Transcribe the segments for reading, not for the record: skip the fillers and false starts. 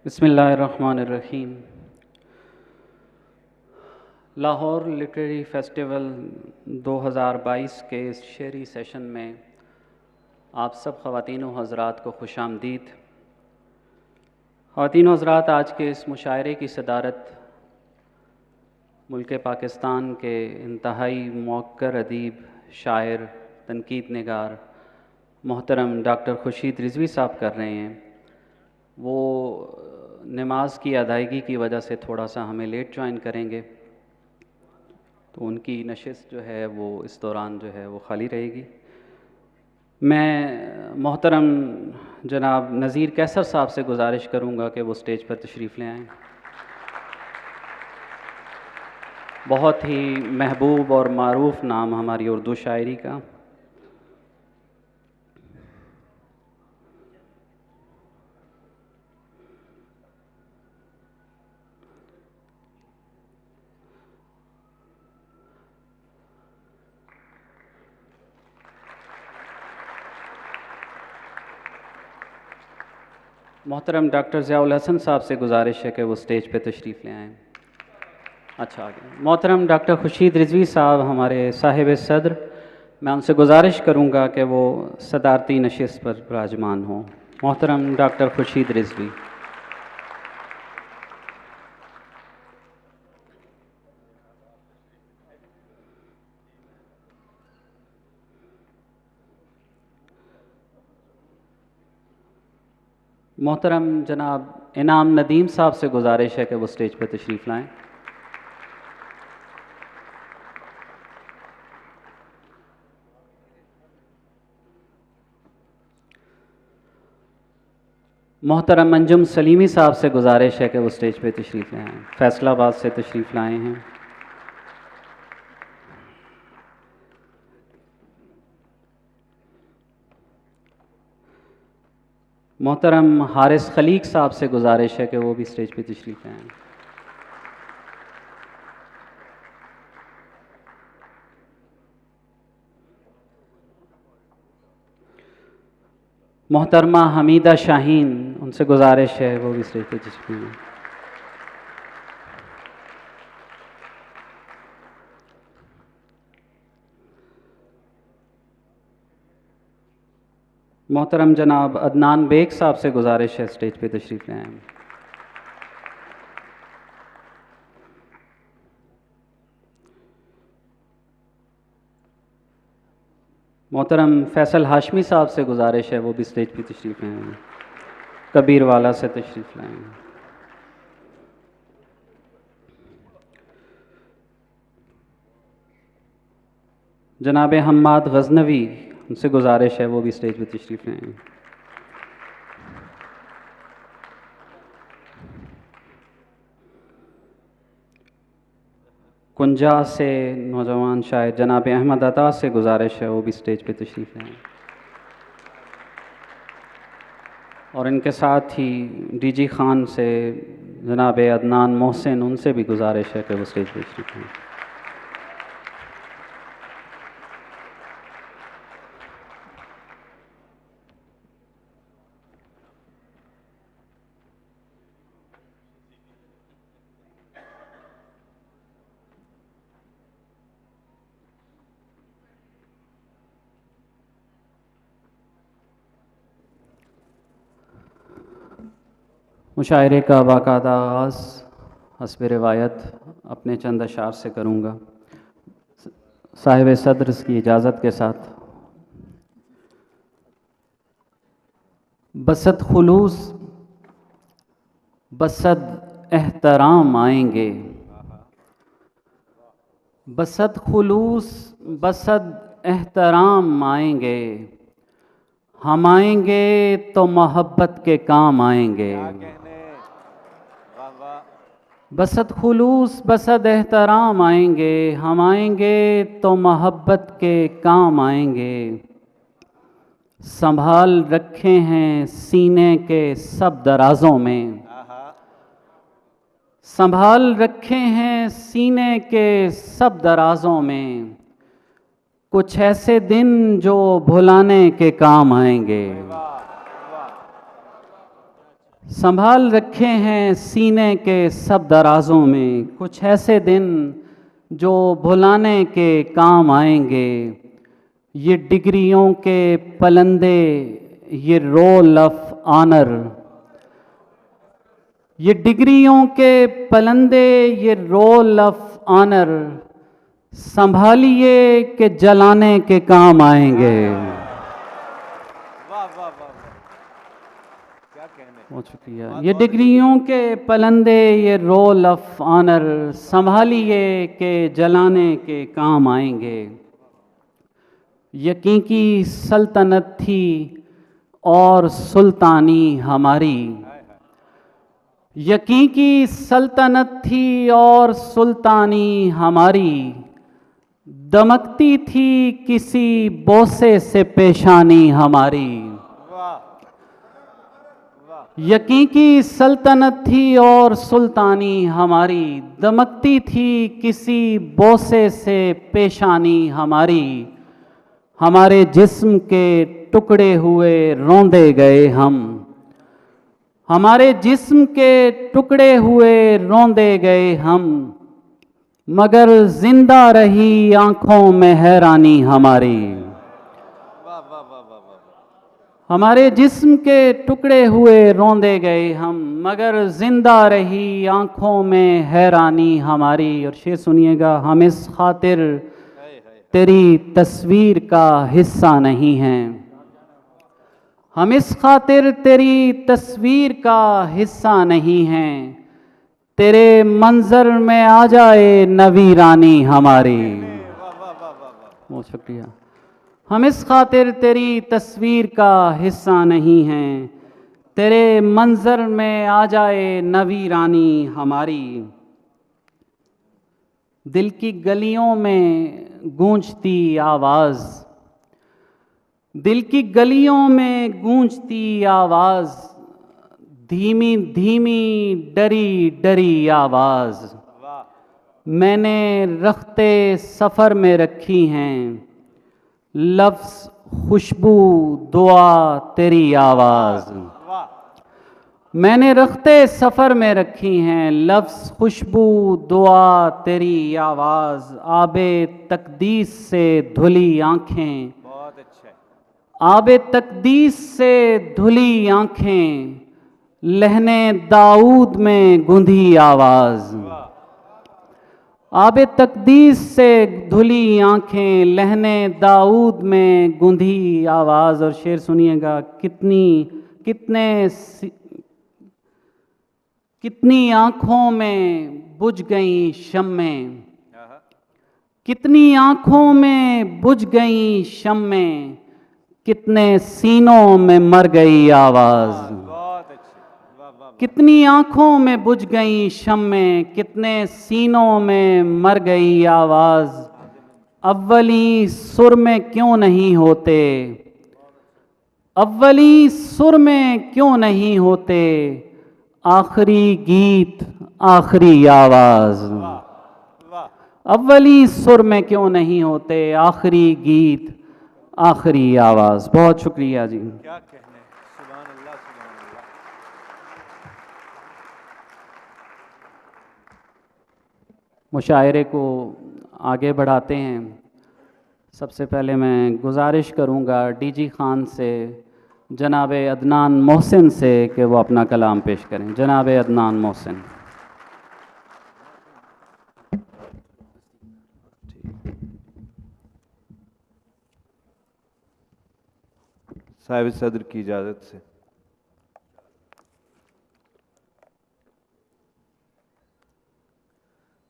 बिस्मिल्लाहिर्रहमानिर्रहीम। Lahore literary festival 2022 के इस शेरी सेशन में आप सब ख़वातीन व हज़रात को खुशामदीद। ख़वातीन व हज़रात, आज के इस मुशायरे की सदारत मुल्क पाकिस्तान के इंतहाई मौक़र अदीब, शायर, तनकीद निगार मोहतरम डॉक्टर खुर्शीद रिज़वी साहब कर रहे हैं। वो नमाज की अदायगी की वजह से थोड़ा सा हमें लेट ज्वाइन करेंगे, तो उनकी नशिस्त जो है वो इस दौरान जो है वो खाली रहेगी। मैं मोहतरम जनाब नज़ीर कैसर साहब से गुजारिश करूँगा कि वो स्टेज पर तशरीफ़ ले आएँ। बहुत ही महबूब और मारूफ़ नाम हमारी उर्दू शायरी का। मोहतरम डॉक्टर ज़ियाउल हसन साहब से गुजारिश है कि वो स्टेज पे तशरीफ़ ले आएँ। अच्छा, आगे मोहतरम डॉक्टर खुर्शीद रिज़वी साहब हमारे साहिब सदर, मैं उनसे गुजारिश करूँगा कि वो सदारती नशिस्त पर विराजमान हों। मोहतरम डॉक्टर खुर्शीद रिज़वी। मोहतरम जनाब इनाम नदीम साहब से गुजारिश है कि वो स्टेज पर तशरीफ़ लाएँ। मोहतरम अंजुम सलीमी साहब से गुजारिश है कि वो स्टेज पे तशरीफ़ ले आएँ। फैसलाबाद से तशरीफ़ लाए हैं। मोहतरम हारिस खलीक साहब से गुजारिश है कि वो भी स्टेज पे तशरीफ़ ले आएँ। मोहतरमा हमीदा शाहीन, उनसे गुजारिश है वो भी स्टेज पे तशरीफ़ ले आएँ। मोहतरम जनाब अदनान बेग साहब से गुजारिश है स्टेज पे तशरीफ़ ले आएँ। मोहतरम फैसल हाशमी साहब से गुजारिश है वो भी स्टेज पे तशरीफ़ ले आएँ। कबीर वाला से तशरीफ़ लाएँ। जनाब हम्माद गज़नवी, उनसे गुजारिश है वो भी स्टेज पे तशरीफ़ ले आएँ। कुंजा से नौजवान शायर जनाब अहमद अता से गुजारिश है वो भी स्टेज पे तशरीफ़ ले आएँ। और इनके साथ ही डीजी खान से जनाब अदनान मोहसिन, उनसे भी गुजारिश है कि वो स्टेज पे तशरीफ़ लाएँ। मुशायरे का बाकायदा आगाज़ हस्ब रिवायत अपने चंद अशार से करूँगा, साहिब सदर की इजाज़त के साथ। बसत खुलूस बसत एहतराम आएंगे, बसत खुलूस बसत एहतराम आएंगे, हम आएंगे तो मोहब्बत के काम आएंगे। बसत खुलूस बसत एहतराम आएंगे, हम आएंगे तो मोहब्बत के काम आएंगे। संभाल रखे हैं सीने के सब दराजों में, संभाल रखे हैं सीने के सब दराजों में, कुछ ऐसे दिन जो भुलाने के काम आएंगे। संभाल रखे हैं सीने के सब दराजों में कुछ ऐसे दिन जो भुलाने के काम आएंगे। ये डिग्रियों के पलंदे, ये रोल ऑफ ऑनर, ये डिग्रियों के पलंदे, ये रोल ऑफ ऑनर संभालिए कि जलाने के काम आएंगे। वाह वाह वाह वाह, क्या कहने। बहुत शुक्रिया। ये डिग्रियों के पलंदे, ये रोल ऑफ ऑनर संभालिए कि जलाने के काम आएंगे। यकीन की सल्तनत थी और सुल्तानी हमारी, यकीन की सल्तनत थी और सुल्तानी हमारी, दमकती थी किसी बोसे से पेशानी हमारी। यकीन की सल्तनत थी और सुल्तानी हमारी, दमकती थी किसी बोसे से पेशानी हमारी। हमारे जिस्म के टुकड़े हुए रौंदे गए हम, हमारे जिस्म के टुकड़े हुए रौंदे गए हम, मगर जिंदा रही आंखों में हैरानी हमारी। हमारे जिस्म के टुकड़े हुए रौंदे गए हम, मगर जिंदा रही आंखों में हैरानी हमारी। और शेर सुनिएगा, हम इस खातिर तेरी तस्वीर का हिस्सा नहीं हैं, हम इस खातिर तेरी तस्वीर का हिस्सा नहीं हैं, तेरे मंजर में आ जाए नवी रानी हमारी। बहुत शुक्रिया। हम इस खातिर तेरी तस्वीर का हिस्सा नहीं हैं, तेरे मंजर में आ जाए नवी रानी हमारी। दिल की गलियों में गूंजती आवाज़, दिल की गलियों में गूंजती आवाज़, धीमी धीमी डरी डरी आवाज़, मैंने रखते सफ़र में रखी हैं, लफ्ज़ खुशबू दुआ तेरी आवाज़। मैंने रखते सफ़र में रखी हैं, लफ्ज़ खुशबू दुआ तेरी आवाज़। आबे तकदीस से धुली आँखें, बहुत अच्छा, आबे तकदीस से धुली आँखें, लहने दाऊद में गूंधी आवाज़। आबे तकदीस से धुली आँखें, लहने दाऊद में गूंधी आवाज़। और शेर सुनिएगा, कितनी आँखों में बुझ गई शम्में, कितनी आँखों में बुझ गई शम्में, कितने सीनों में मर गई आवाज़। कितनी आँखों में बुझ गई शम्में, कितने सीनों में मर गई आवाज़। अव्वली सुर में क्यों नहीं होते, अव्वली सुर में क्यों नहीं होते, आखिरी गीत आखिरी आवाज़। अव्वली सुर में क्यों नहीं होते, आखिरी गीत आखिरी आवाज़। बहुत शुक्रिया जी। क्या कहने, सुभान अल्लाह सुभान अल्लाह। मुशायरे को आगे बढ़ाते हैं। सबसे पहले मैं गुजारिश करूंगा डीजी खान से, जनाब अदनान मोहसिन से कि वो अपना कलाम पेश करें। जनाब अदनान मोहसिन। साहिब सदर की इजाज़त से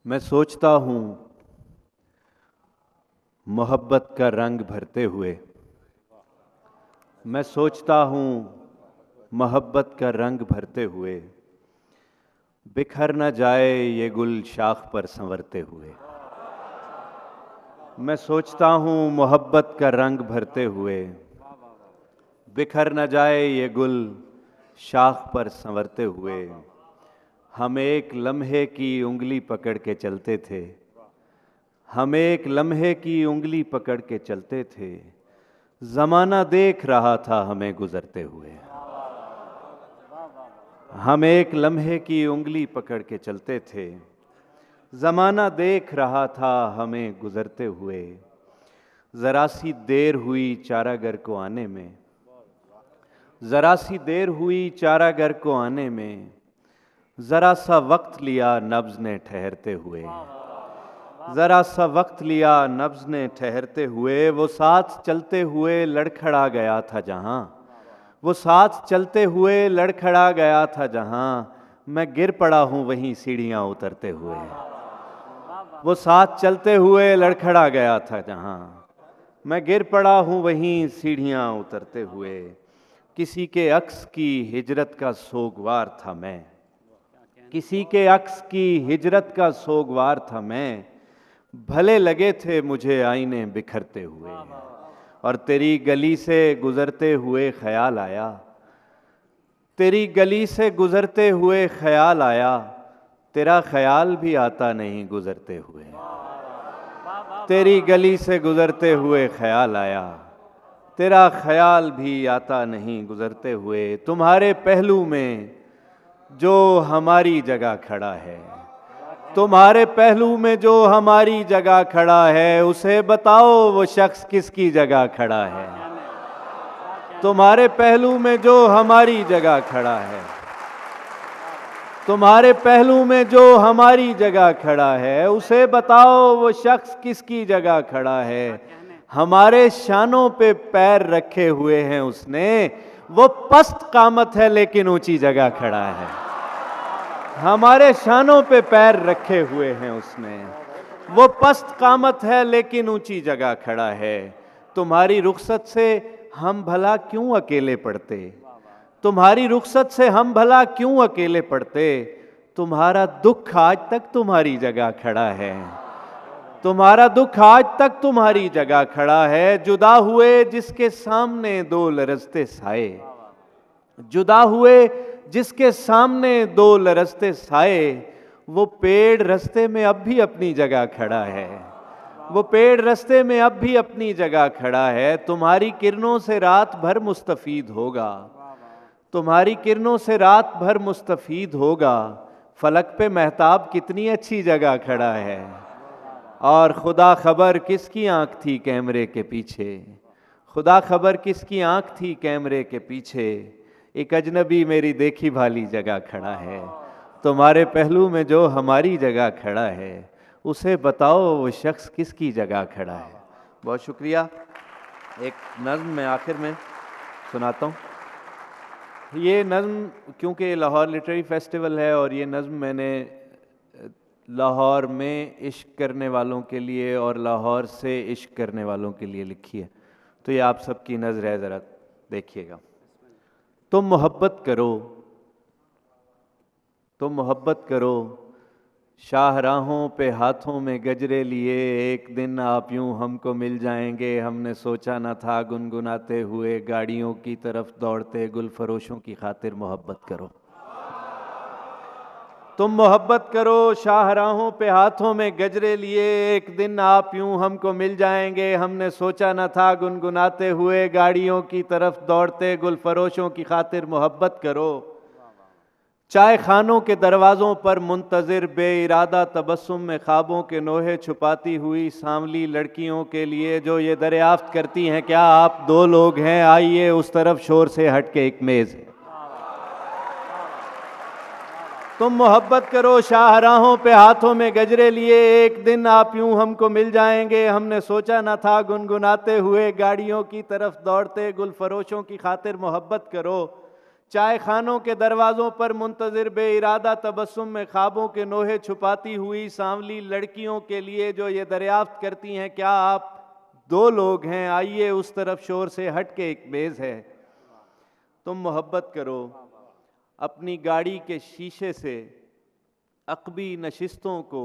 मैं सोचता हूँ मोहब्बत का रंग भरते हुए, मैं सोचता हूँ मोहब्बत का रंग भरते हुए, बिखर न जाए ये गुल शाख पर संवरते हुए। मैं सोचता हूँ मोहब्बत का रंग भरते हुए, बिखर न जाए ये गुल शाख पर संवरते हुए। हम एक लम्हे की उंगली पकड़ के चलते थे, हम एक लम्हे की उंगली पकड़ के चलते थे, ज़माना देख रहा था हमें गुजरते हुए। हम एक लम्हे की उंगली पकड़ के चलते थे, ज़माना देख रहा था हमें गुजरते हुए। ज़रा सी देर हुई चारागर को आने में, ज़रा सी देर हुई चारागर को आने में, ज़रा सा वक्त लिया नब्ज़ ने ठहरते हुए। ज़रा सा वक्त लिया नब्ज़ ने ठहरते हुए। वो साथ चलते हुए लड़खड़ा गया था जहाँ, वो साथ चलते हुए लड़खड़ा गया था जहाँ, मैं गिर पड़ा हूँ वहीं सीढ़ियाँ उतरते हुए। वो साथ चलते हुए लड़खड़ा गया था जहाँ, मैं गिर पड़ा हूँ वहीं सीढ़ियाँ उतरते हुए। किसी के अक्स की हिजरत का सोगवार था मैं, किसी के अक्स की हिजरत का सोगवार था मैं। भले लगे थे मुझे आईने बिखरते हुए, और तेरी गली से गुजरते हुए ख्याल आया, तेरी गली से गुजरते हुए ख्याल आया, तेरा ख्याल भी आता नहीं गुजरते हुए। तेरी गली से गुजरते हुए ख्याल आया, तेरा ख्याल भी आता नहीं गुजरते हुए। तुम्हारे पहलू में जो हमारी जगह खड़ा है, तुम्हारे पहलू में जो हमारी जगह खड़ा है, उसे बताओ वो शख्स किसकी जगह खड़ा है। तुम्हारे पहलू में जो हमारी जगह खड़ा है, तुम्हारे पहलू में जो हमारी जगह खड़ा है, उसे बताओ वो शख्स किसकी जगह खड़ा है। हमारे शानों पे पैर रखे हुए हैं उसने, वो पस्त कामत है लेकिन ऊंची जगह खड़ा है। हमारे शानों पे पैर रखे हुए हैं उसने, वो पस्त कामत है लेकिन ऊंची जगह खड़ा है। तुम्हारी रुखसत से हम भला क्यों अकेले पड़ते, तुम्हारी रुखसत से हम भला क्यों अकेले पड़ते। तुम्हारा दुख आज तक तुम्हारी जगह खड़ा है, तुम्हारा दुख आज तक तुम्हारी जगह खड़ा है। जुदा हुए जिसके सामने दो लरजते साए, जुदा हुए जिसके सामने दो लरजते साए, वो पेड़ रास्ते में अब भी अपनी जगह खड़ा है, वो पेड़ रास्ते में अब भी अपनी जगह खड़ा है। तुम्हारी किरणों से रात भर मुस्तफीद होगा, तुम्हारी किरणों से रात भर मुस्तफीद होगा। फलक पे महताब कितनी अच्छी जगह खड़ा है, और खुदा खबर किसकी आंख थी कैमरे के पीछे, खुदा खबर किसकी आंख थी कैमरे के पीछे। एक अजनबी मेरी देखी भाली जगह खड़ा है, तुम्हारे पहलू में जो हमारी जगह खड़ा है, उसे बताओ वो शख्स किसकी जगह खड़ा है। बहुत शुक्रिया। एक नज़्म मैं आखिर में सुनाता हूँ। ये नज़्म क्योंकि लाहौर लिटरेरी फेस्टिवल है, और ये नज़्म मैंने लाहौर में इश्क करने वालों के लिए और लाहौर से इश्क करने वालों के लिए लिखी है, तो ये आप सबकी नज़र है, ज़रा देखिएगा। तुम मोहब्बत करो, तुम मोहब्बत करो, शाहराहों पे हाथों में गजरे लिए, एक दिन आप यूं हमको मिल जाएंगे, हमने सोचा न था। गुनगुनाते हुए गाड़ियों की तरफ दौड़ते गुलफरोशों की खातिर मोहब्बत करो। तुम मोहब्बत करो, शाहराहों पे हाथों में गजरे लिए, एक दिन आप यूं हमको मिल जाएंगे, हमने सोचा न था। गुनगुनाते हुए गाड़ियों की तरफ दौड़ते गुलफरोशों की खातिर मोहब्बत करो। चाय खानों के दरवाज़ों पर मुंतज़िर बेइरादा तबस्सुम में ख्वाबों के नोहे छुपाती हुई सांवली लड़कियों के लिए जो ये दरियाफ्त करती हैं क्या आप दो लोग हैं, आइए उस तरफ शोर से हट के एक मेज़ है। तुम मोहब्बत करो, शाहराहों पे हाथों में गजरे लिए, एक दिन आप यूं हमको मिल जाएंगे, हमने सोचा न था। गुनगुनाते हुए गाड़ियों की तरफ दौड़ते गुलफरोशों की खातिर मोहब्बत करो। चाय खानों के दरवाज़ों पर मुंतज़िर बेइरादा तबस्सुम में ख्वाबों के नोहे छुपाती हुई सांवली लड़कियों के लिए जो ये दरियाफ्त करती हैं क्या आप दो लोग हैं, आइए उस तरफ शोर से हट के एक मेज़ है। तुम मोहब्बत करो, अपनी गाड़ी के शीशे से अक़बी नशिस्तों को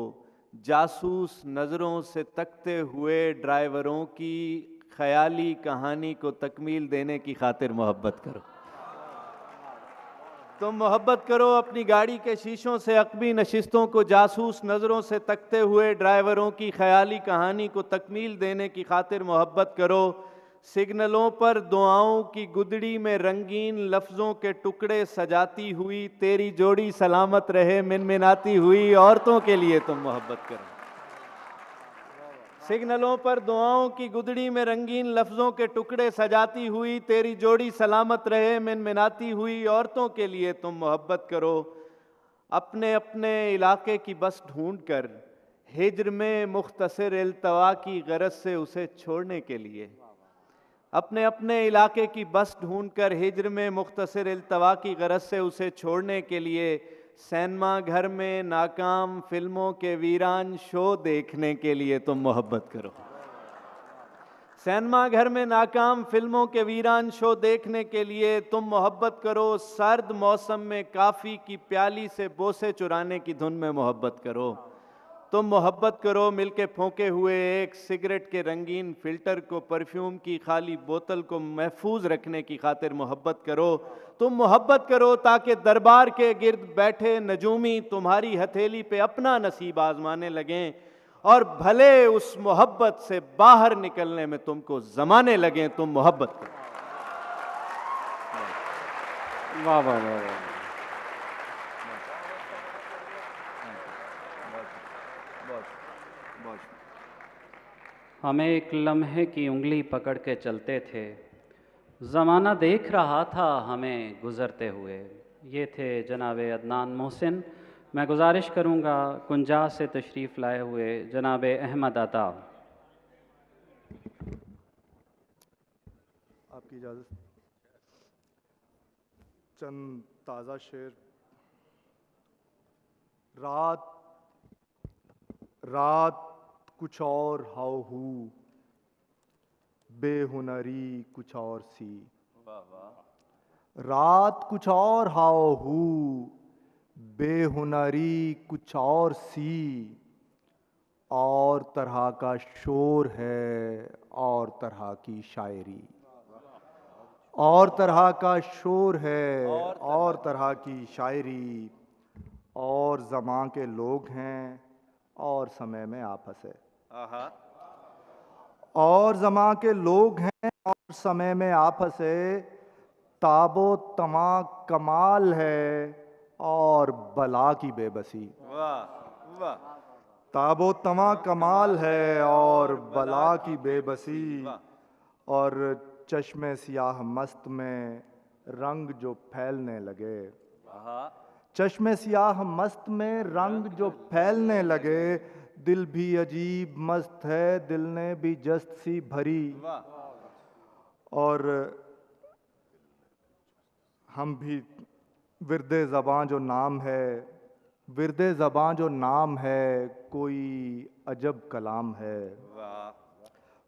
जासूस नज़रों से तकते हुए ड्राइवरों की ख्याली कहानी को तकमील देने की खातिर मोहब्बत करो। तुम मोहब्बत करो, अपनी गाड़ी के शीशों से अक़बी नशिस्तों को जासूस नज़रों से तकते हुए ड्राइवरों की ख्याली कहानी को तकमील देने की खातिर मोहब्बत करो। सिग्नलों पर दुआओं की गुदड़ी में रंगीन लफ्जों के टुकड़े सजाती हुई तेरी जोड़ी सलामत रहे मिनमिनाती हुई औरतों के लिए तुम मोहब्बत करो। सिग्नलों पर दुआओं की गुदड़ी में रंगीन लफ्जों के टुकड़े सजाती हुई तेरी जोड़ी सलामत रहे मिनमिनाती हुई औरतों के लिए तुम मोहब्बत करो। अपने अपने इलाके की बस ढूंढ कर हिज्र में मुख्तसर इल्तवा की गरज से उसे छोड़ने के लिए, अपने अपने इलाके की बस ढूंढकर हिज्र में मुख्तसर इल्तवा की गरज से उसे छोड़ने के लिए सिनेमा घर में नाकाम फिल्मों के वीरान शो देखने के लिए तुम मोहब्बत करो। सिनेमा घर में नाकाम फिल्मों के वीरान शो देखने के लिए तुम मोहब्बत करो। सर्द मौसम में काफ़ी की प्याली से बोसे चुराने की धुन में मोहब्बत करो। तुम मोहब्बत करो मिलके फोंके हुए एक सिगरेट के रंगीन फिल्टर को, परफ्यूम की खाली बोतल को महफूज रखने की खातिर मोहब्बत करो। तुम मोहब्बत करो ताकि दरबार के गिर्द बैठे नजूमी तुम्हारी हथेली पे अपना नसीब आजमाने लगें और भले उस मोहब्बत से बाहर निकलने में तुमको जमाने लगें। तुम मोहब्बत करो। वाह वाह वाह वाह। हमें एक लम्हे की उंगली पकड़ के चलते थे, ज़माना देख रहा था हमें गुज़रते हुए। ये थे जनाब अदनान मोहसिन। मैं गुजारिश करूँगा कुंजा से तशरीफ़ लाए हुए जनाब अहमद अता। आपकी इजाज़त। चंद ताज़ा शेर। रात रात कुछ और हाउ हू, बेहुनरी कुछ और सी। रात कुछ और हाउ हू, बेहुनरी कुछ और सी। और तरह का शोर है और तरह की शायरी। और तरह का शोर है और तरह की शायरी। और ज़मां के लोग हैं और समय में आप हंसे। और ज़मां के लोग हैं और समय में आप हंसे। ताबो तमा कमाल है और बला की बेबसी। ताबो तमा कमाल है और बला की बेबसी। और चश्मे सियाह मस्त में रंग जो फैलने लगे। चश्मे सियाह मस्त में रंग जो फैलने लगे। दिल भी अजीब मस्त है, दिल ने भी जस्त सी भरी। और हम भी विरदे ज़बां जो नाम है, विरदे ज़बां जो नाम है, कोई अजब कलाम है।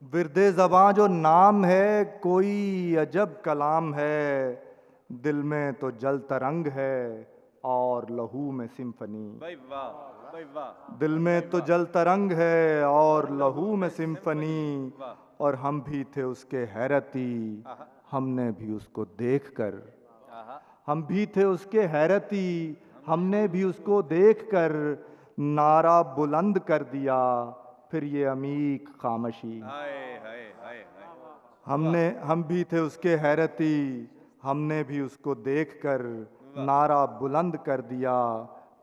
विरदे ज़बां जो नाम है, कोई अजब कलाम है। दिल में तो जल तरंग है और लहू में सिम्फनी। दिल में तो जल तरंग है और लहू में सिम्फनी। और हम भी थे उसके हैरती, हमने भी उसको देखकर। हम भी थे उसके हैरती, हमने भी उसको देखकर नारा बुलंद कर दिया। फिर ये अमीक खामोशी। हम भी थे उसके हैरती, हमने भी उसको देखकर नारा बुलंद कर दिया।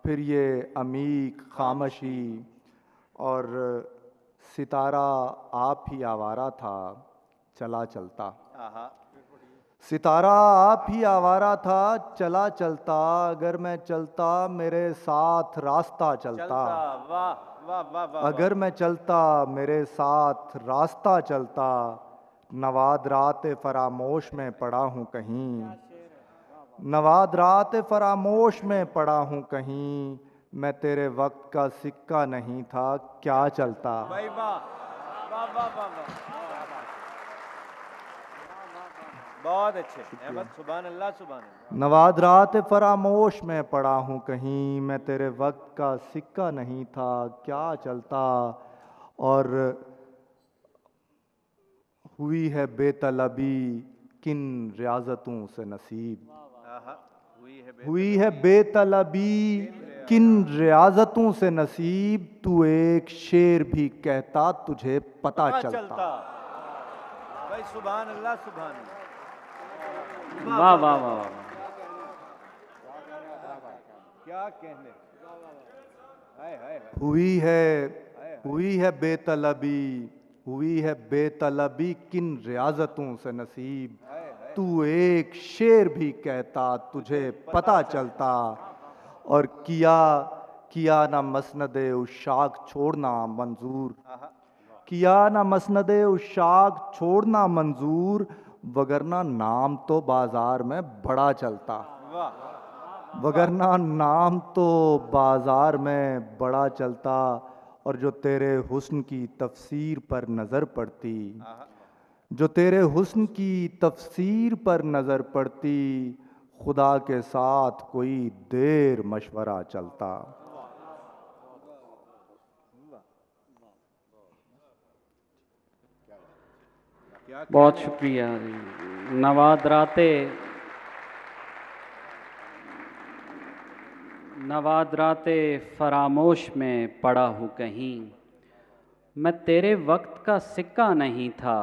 फिर ये अमीक खामोशी। और सितारा आप ही आवारा था चला चलता। सितारा आप ही आवारा था चला चलता। अगर मैं चलता मेरे साथ रास्ता चलता। अगर मैं चलता मेरे साथ रास्ता चलता। नवाद रात फरामोश में पड़ा हूँ कहीं। नवाद रात फरामोश में पड़ा हूँ कहीं। मैं तेरे वक्त का सिक्का नहीं था क्या चलता। बहुत अच्छे अहमद, सुभान अल्लाह सुभान अल्लाह। नवाद रात फरामोश में पड़ा हूँ कहीं। मैं तेरे वक्त का सिक्का नहीं था क्या चलता। और हुई है बेतलबी किन रियाजतों से नसीब। हुई है बेतलबी किन रियाजतों से नसीब। तू एक शेर भी कहता तुझे पता चलता। भाई सुभान अल्लाह, सुभान अल्लाह। वाह वाह वाह वाह। क्या कहने। हाय हाय हाय। हुई है बेतलबी, हुई है बेतलबी किन रियाजतों से नसीब। तू एक शेर भी कहता तुझे पता चलता, और किया ना मसनद उशाक छोड़ना मंजूर, किया ना मसनद उशाक छोड़ना मंजूर, वगरना नाम तो बाजार में बड़ा चलता। वगरना नाम तो बाजार में बड़ा चलता, और जो तेरे हुस्न की तफसीर पर नज़र पड़ती, जो तेरे हुस्न की तफसीर पर नज़र पड़ती, खुदा के साथ कोई देर मशवरा चलता। बहुत शुक्रिया। नवादराते फरामोश में पड़ा हूँ कहीं, मैं तेरे वक्त का सिक्का नहीं था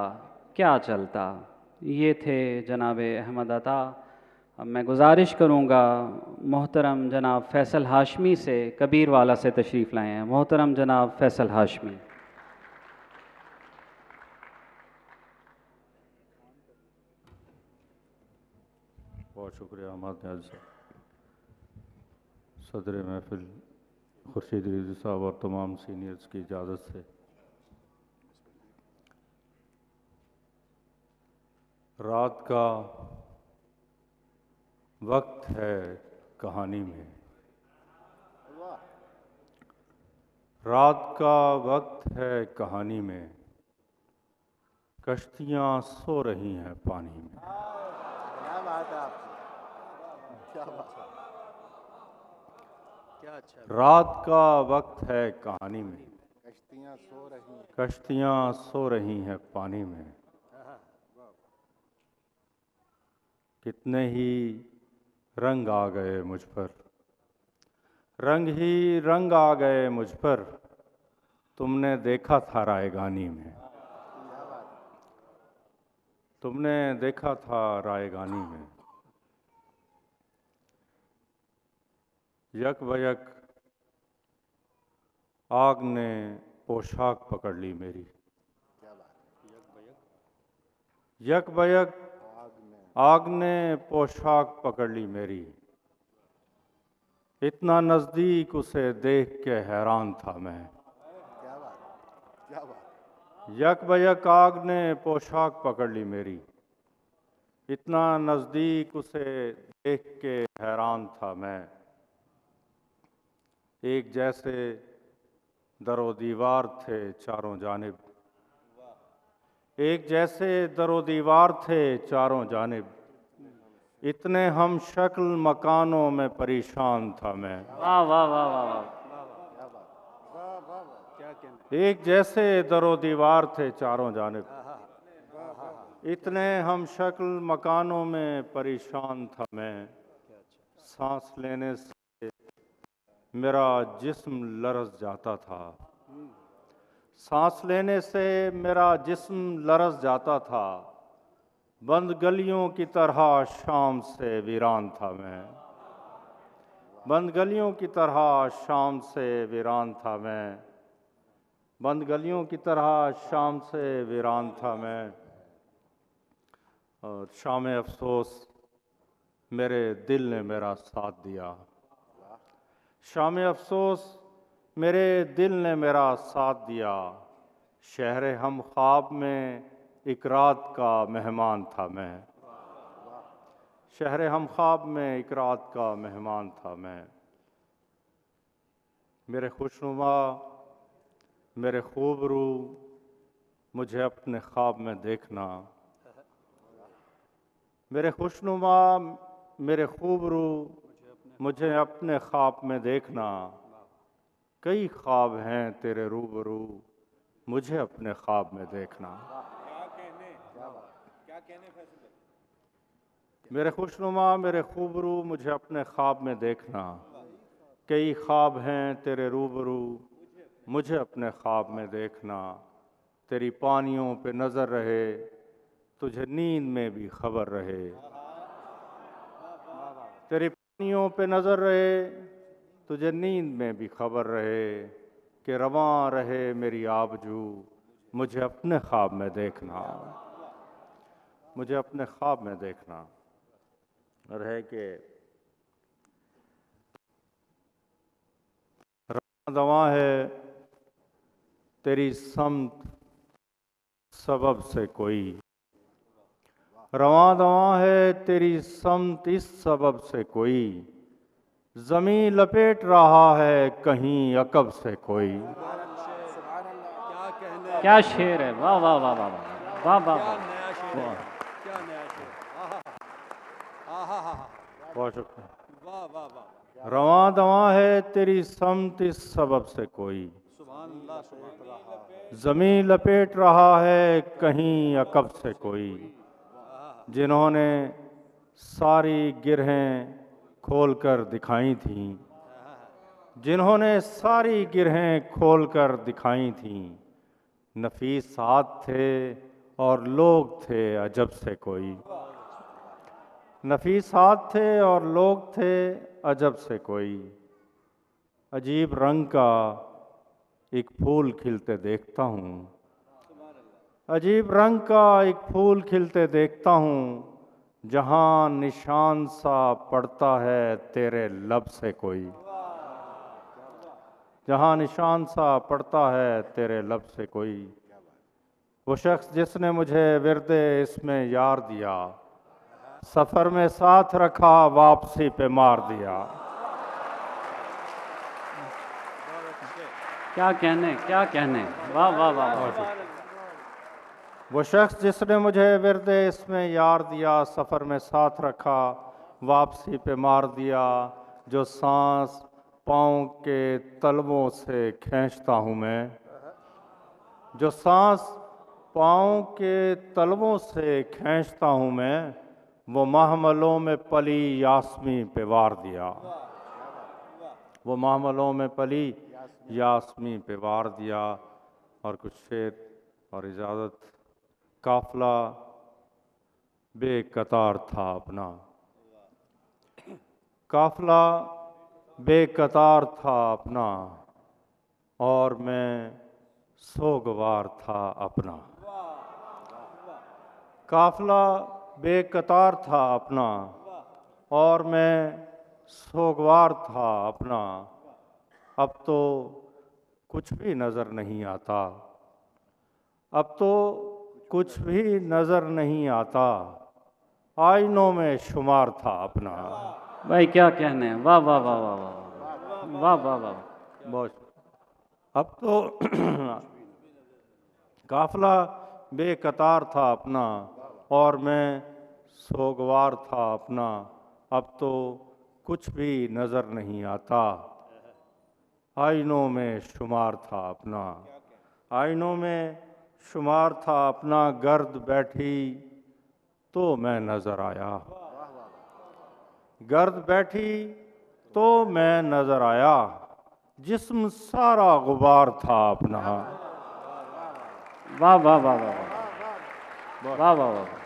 क्या चलता। ये थे जनाब अहमद अता। अब मैं गुजारिश करूँगा मोहतरम जनाब फैसल हाशमी से, कबीर वाला से तशरीफ़ लाए हैं मोहतरम जनाब फैसल हाशमी। बहुत शुक्रिया अहमद न्याज़ साहब। सदर महफिल खुर्शीद रिजवी साहब और तमाम सीनियर्स की इजाज़त से रात का वक्त है कहानी में, रात का वक्त है कहानी में, कश्तियाँ सो रही हैं पानी में। क्या बात है आपकी, क्या बात है, क्या अच्छा। रात का वक्त है कहानी में, कश्तियाँ सो रही हैं, कश्तियाँ सो रही हैं पानी में। कितने ही रंग आ गए मुझ पर, रंग ही रंग आ गए मुझ पर, तुमने देखा था रायगानी में, तुमने देखा था रायगानी में। यक बयक आग ने पोशाक पकड़ ली मेरी, यक बयक आग ने पोशाक पकड़ ली मेरी, इतना नज़दीक उसे देख के हैरान था मैं। यक बयक आग ने पोशाक पकड़ ली मेरी, इतना नज़दीक उसे देख के हैरान था मैं। एक जैसे दरो दीवार थे चारों जानिब, एक जैसे दरो दीवार थे चारों जानिब, इतने हम शक्ल मकानों में परेशान था मैं। वाह वाह वाह वाह वाह। एक जैसे दरो दीवार थे चारों जानिब, इतने हम शक्ल मकानों में परेशान था मैं। सांस लेने से मेरा जिस्म लरज़ जाता था, सांस लेने से मेरा जिस्म लरज़ जाता था, बंद गलियों की तरह शाम से वीरान था मैं, बंद गलियों की तरह शाम से वीरान था मैं, बंद गलियों की तरह शाम से वीरान था मैं। और शाम अफसोस मेरे दिल ने मेरा साथ दिया, शाम अफसोस मेरे दिल ने मेरा साथ दिया। शहर हम ख्वाब में एक रात का मेहमान था मैं, शहर हम ख्वाब में एक रात का मेहमान था मैं। मेरे खुशनुमा मेरे खूबरू मुझे अपने ख्वाब में देखना, मेरे खुशनुमा मेरे खूबरू मुझे अपने ख्वाब में देखना। कई ख्वाब हैं तेरे रूबरू, मुझे अपने ख्वाब में देखना। मेरे खुशनुमा मेरे खूबरू मुझे अपने ख्वाब में देखना। कई ख्वाब हैं तेरे रूबरू, मुझे अपने ख्वाब में देखना। तेरी पानियों पे नज़र रहे, तुझे नींद में भी खबर रहे, तेरी पानियों पे नजर रहे, तुझे नींद में भी खबर रहे, कि रवां रहे मेरी आबजू, मुझे अपने ख्वाब में देखना, मुझे अपने ख्वाब में देखना। और है कि रवां दवा है तेरी समत सबब से कोई, रवां दवा है तेरी समत इस सबब से कोई, जमीन लपेट रहा है कहीं अकब से कोई। क्या शेर है, वाह वाह वाह वाह वाह वाह वाह वाह। बहुत शुक्रिया। रवां दवा है तेरी समत इस सबब से कोई, जमीन लपेट रहा है कहीं अकब से कोई, जिन्होंने सारी गिरहें खोलकर दिखाई थीं, जिन्होंने सारी गिरहें खोलकर दिखाई थीं, नफीसात थे और लोग थे अजब से कोई, नफीसात थे और लोग थे अजब से कोई। अजीब रंग का एक फूल खिलते देखता हूँ, अजीब रंग का एक फूल खिलते देखता हूँ, जहाँ निशान सा पड़ता है तेरे लब से कोई, जहाँ निशान सा पड़ता है तेरे लब से कोई। वो शख्स जिसने मुझे विरदे इसमें यार दिया, सफ़र में साथ रखा वापसी पे मार दिया। क्या कहने, क्या कहने, वाह वाह वाह वाह। वो शख्स जिसने मुझे विरदे इसमें यार दिया, सफ़र में साथ रखा वापसी पे मार दिया, जो सांस पाँव के तलवों से खींचता हूँ मैं, जो सांस पाँव के तलवों से खींचता हूँ मैं, वो महमलों में पली यास्मी पे वार दिया, वो महमलों में पली यास्मी पे वार दिया। और कुछ शेर और इजाज़त। काफिला बेकतार था अपना, काफिला बेकतार था अपना, और मैं सोगवार था अपना। काफिला बेकतार था अपना, और मैं सोगवार था अपना। अब तो कुछ भी नज़र नहीं आता, अब तो कुछ भी नज़र नहीं आता, आईनों में शुमार था अपना। भाई क्या कहने, वाह वाह वाह वाह वाह वाह वाह वाह। बहुत। अब तो काफिला बेकतार था अपना, और मैं सोगवार था अपना। अब तो कुछ भी नज़र नहीं आता, आईनों में शुमार था अपना, आईनों में शुमार था अपना। गर्द बैठी तो मैं नज़र आया, गर्द बैठी तो मैं नज़र आया, जिस्म सारा गुबार था अपना। वाह वाह वाह वाह वाह वाह वाह।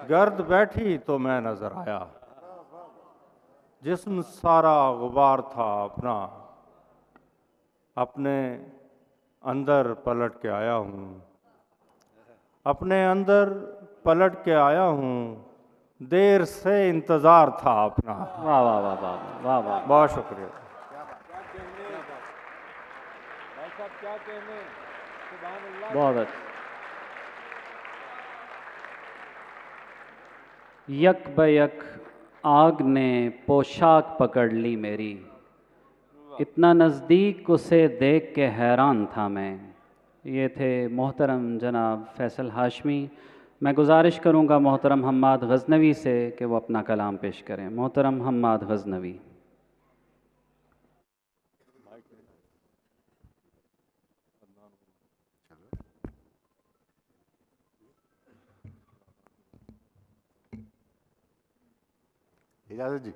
गर्द बैठी तो मैं नज़र आया, जिस्म सारा गुबार था अपना। अपने अंदर पलट के आया हूँ, अपने अंदर पलट के आया हूँ, देर से इंतज़ार था अपना। वाह वाह वाह वाह वाह वाह। बहुत शुक्रिया। बहुत अच्छा। यक बयक आग ने पोशाक पकड़ ली मेरी, इतना नज़दीक उसे देख के हैरान था मैं। ये थे मोहतरम जनाब फैसल हाशमी। मैं गुजारिश करूँगा मोहतरम हम्माद गज़नवी से कि वो अपना कलाम पेश करें। मोहतरम हम्माद गज़नवी। इजाज़त जी।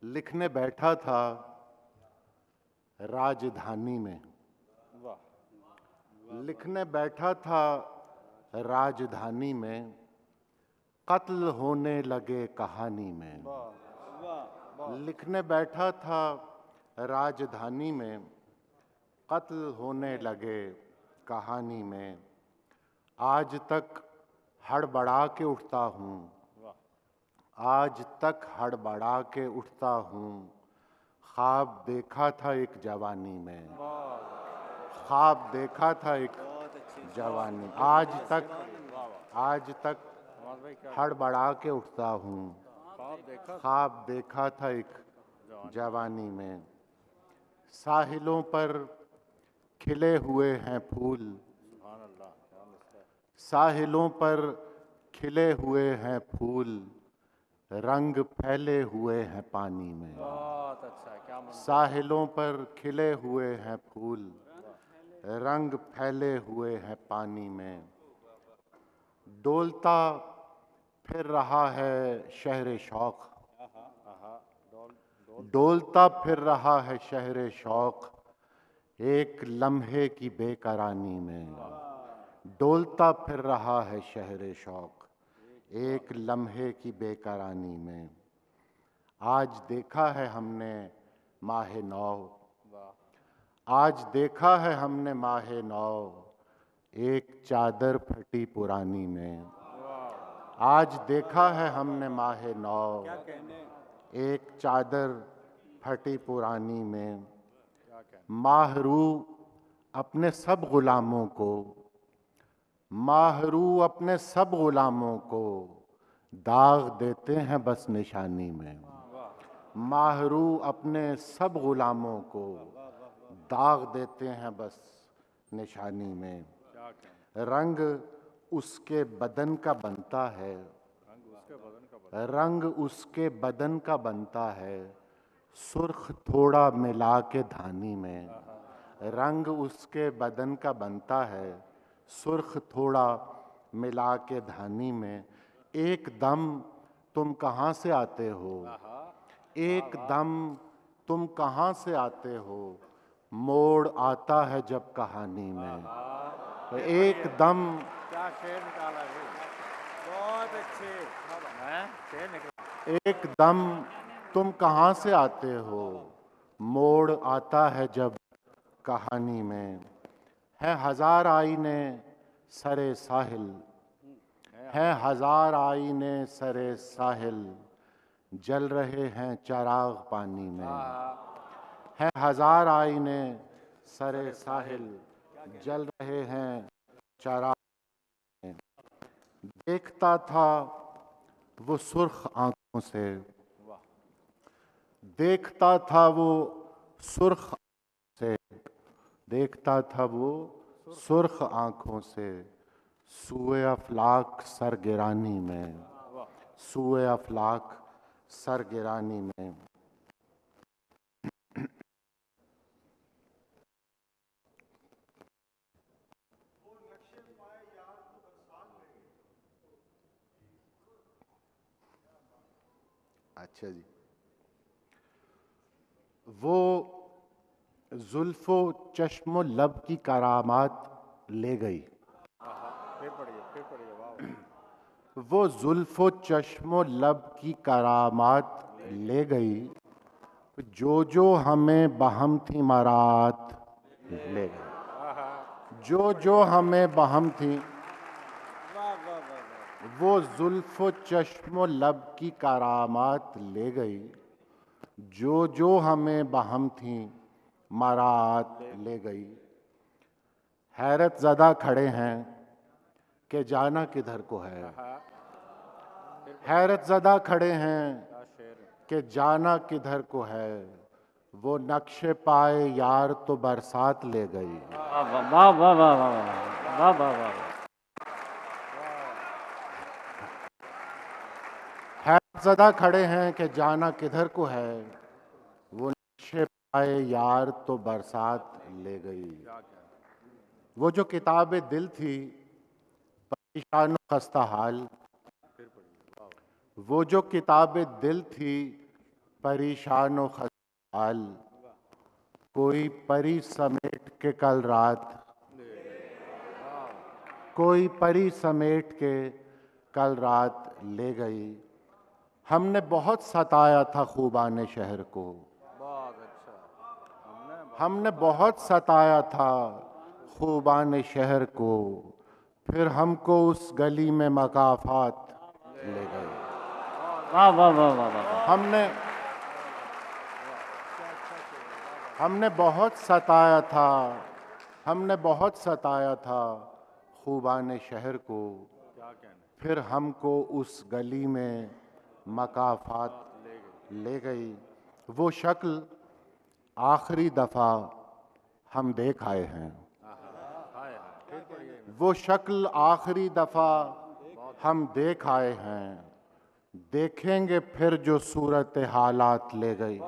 लिखने बैठा था राजधानी में, लिखने बैठा था राजधानी में, कत्ल होने लगे कहानी में। लिखने बैठा था राजधानी में, कत्ल होने लगे कहानी में। आज तक हड़बड़ा के उठता हूँ, आज तक हड़बड़ा के उठता हूँ। ख्वाब देखा था एक जवानी में, ख्वाब देखा था एक जवानी। आज तक हड़बड़ा के उठता हूँ, ख्वाब देखा था एक जवानी में। साहिलों पर खिले हुए हैं फूल, साहिलों पर खिले हुए हैं फूल, रंग फैले हुए हैं पानी में। साहिलों पर खिले हुए हैं फूल, रंग फैले हुए हैं पानी में। डोलता फिर रहा है शहर शौक, डोलता फिर रहा है शहर शौक, एक लम्हे की बेकरानी में। डोलता फिर रहा है शहर शौक, एक लम्हे की बेकरानी में। आज देखा है हमने माहे नौ, आज देखा है हमने माहे नौ, एक चादर फटी पुरानी में। आज देखा है हमने माहे नौ, एक चादर फटी पुरानी में। माहरू अपने सब गुलामों को, माहरू अपने सब गुलामों को दाग देते हैं बस निशानी में। माहरू अपने सब गुलामों को दाग देते हैं बस निशानी में। रंग उसके बदन का बनता है, रंग उसके बदन का बनता है, सुर्ख थोड़ा मिला के धानी में। रंग उसके बदन का बनता है, सुर्ख थोड़ा मिला के धानी में। एक दम तुम कहाँ से आते हो, एक दम तुम कहाँ से आते हो, मोड़ आता है जब कहानी में। एक दम, क्या शेर निकाला है, बहुत अच्छे शेर निकाला। एक दम तुम कहाँ से आते हो, मोड़ आता है जब कहानी में। है हजार आईने सरे साहिल, है हजार आईने सरे साहिल, जल रहे हैं चिराग पानी में। है हजार आईने सरे साहिल, जल रहे हैं चिराग में। देखता था वो सुर्ख आंखों से, देखता था वो सुर्ख से, देखता था वो सुर्ख आंखों से, सूए अफलाक सरगिरानी में। सूए अफलाक सरगिरानी में। अच्छा जी, वो जुल्फो चश्मो लब की करामात ले गई। फिर पढ़िए वाह। वो जुल्फो चश्मो लब की करामात ले गई, जो जो हमें बहम थी मरात ले गई। जो जो हमें बहम थी, वो जुल्फो चश्मो लब की करामात ले गई, जो जो हमें बहम थी मरात ले गई। हैरत ज़दा खड़े हैं कि जाना किधर को है, हैरत ज़दा खड़े हैं कि जाना किधर को है, वो नक्शे पाए यार तो बरसात ले गई। वाह वाह वाह वाह वाह वाह वाह वाह। हैरत ज़दा खड़े हैं कि जाना किधर को है, वो नक्शे पाए यार तो बरसात ले गई। वो जो किताबे दिल थी परेशान खस्ता हाल, वो जो किताबे दिल थी परेशान खस्ता हाल, कोई परी समेट के कल रात, कोई परी समेट के कल रात ले गई। हमने बहुत सताया था खूबाने शहर को, हमने बहुत सताया था खूबाने शहर को, फिर हमको उस गली में मकाफात ले गए। वाह वाह वाह वाह वाह। हमने बहुत सताया था, हमने बहुत सताया था खूबाने शहर को, फिर हमको उस गली में मकाफात ले गई। वो शक्ल आखिरी दफ़ा हम देख आए हैं, वो शक्ल आखिरी दफ़ा हम देख आए हैं, देखेंगे फिर जो सूरत हालात ले गई।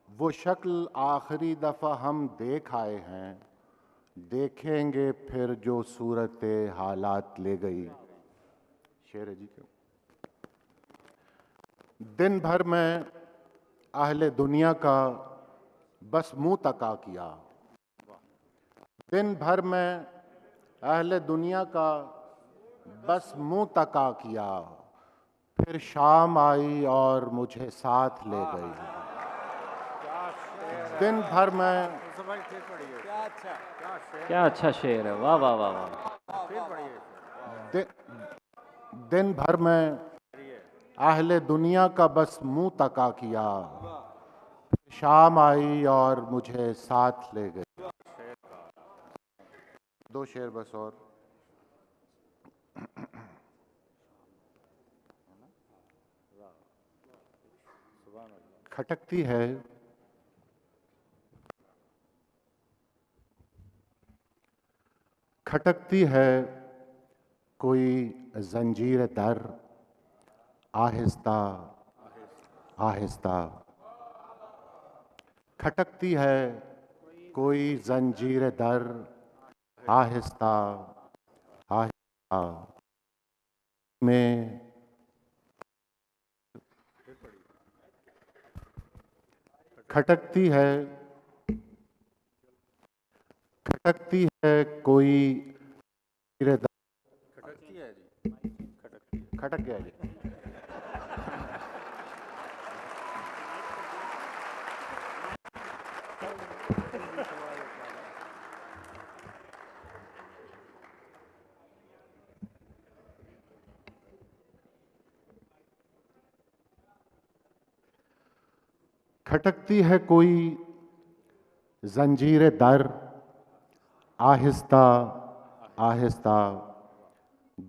वो शक्ल आखिरी दफ़ा हम देख आए हैं, देखेंगे फिर जो सूरत हालात ले गई। शेर है जी क्यों। दिन भर में अहले दुनिया का बस मुंह तका किया, दिन भर में अहले दुनिया का बस मुंह तका किया, फिर शाम आई और मुझे साथ ले गई। दिन भर में क्या अच्छा शेर है, वाह वाह वाह वाह। दिन भर में अहले दुनिया का बस मुंह तका किया, शाम आई और मुझे साथ ले गई। दो शेर बस और। खटकती है खटकती है कोई जंजीर दर, आहिस्ता आहिस्ता। खटकती है कोई जंजीर दर, आहिस्ता आहिस्ता। में खटकती है कोई जंजीर दर। खटक गया जी। खटकती है कोई जंजीर दर, आहिस्ता आहिस्ता।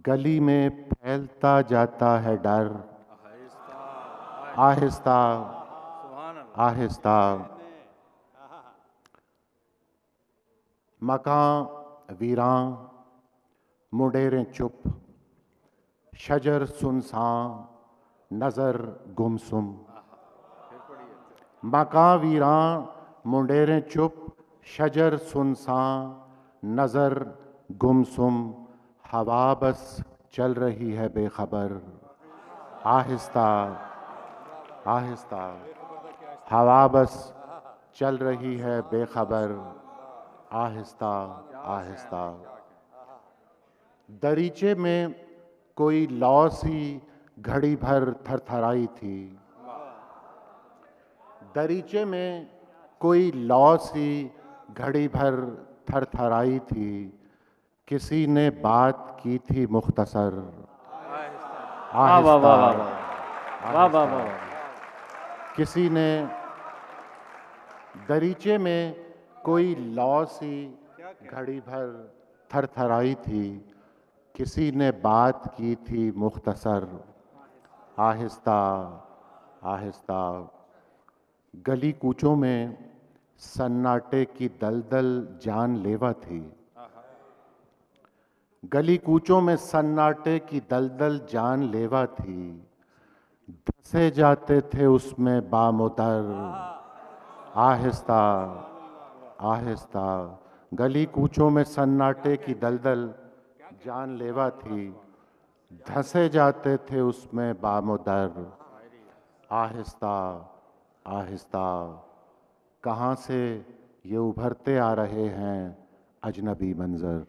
गली में फैलता जाता है डर, आहिस्ता आहिस्ता। मकान वीरां मुंडेरें चुप, शजर सुनसान नजर गुमसुम। मकां वीरां मुंडेरें चुप, शजर सुनसान नजर गुमसुम। हवा बस चल रही है बेखबर, आहिस्ता आहिस्ता। हवा बस चल रही है बेखबर, आहिस्ता आहिस्ता। दरीचे में कोई लौ सी घड़ी भर थरथराई थी, दरीचे में कोई लौ सी घड़ी भर थरथराई थी। किसी ने बात की थी मुख्तसर, वाह वाह वाह वाह आहिस्ता वाह वाह वाह। किसी ने दरीचे में कोई लौ सी घड़ी भर थरथराई थी, किसी ने बात की थी मुख्तसर, आहिस्ता आहिस्ता। गली कूचों में सन्नाटे की दलदल जानलेवा थी, गली कूचों में सन्नाटे की दलदल जानलेवा थी। धंसे जाते थे उसमें बामुदर, आहिस्ता आहिस्ता। गली कूचों में सन्नाटे की दलदल जानलेवा थी, धंसे जाते थे उसमें बामुदर, आहिस्ता आहिस्ता। कहाँ से ये उभरते आ रहे हैं अजनबी मंजर।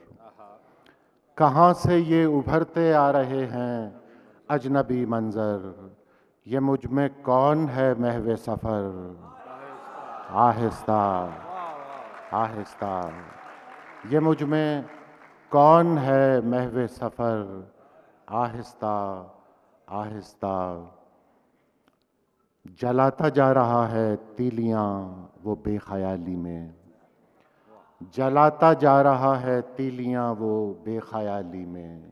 कहाँ से ये उभरते आ रहे हैं अजनबी मंजर, ये मुझ में कौन है महवे सफ़र। आहिस्ता आहिस्ता, ये मुझ में कौन है महवे सफ़र। आहिस्ता आहिस्ता, जलाता जा रहा है तीलियां वो बेख्याली में। जलाता जा रहा है तीलियां वो बेख्याली में।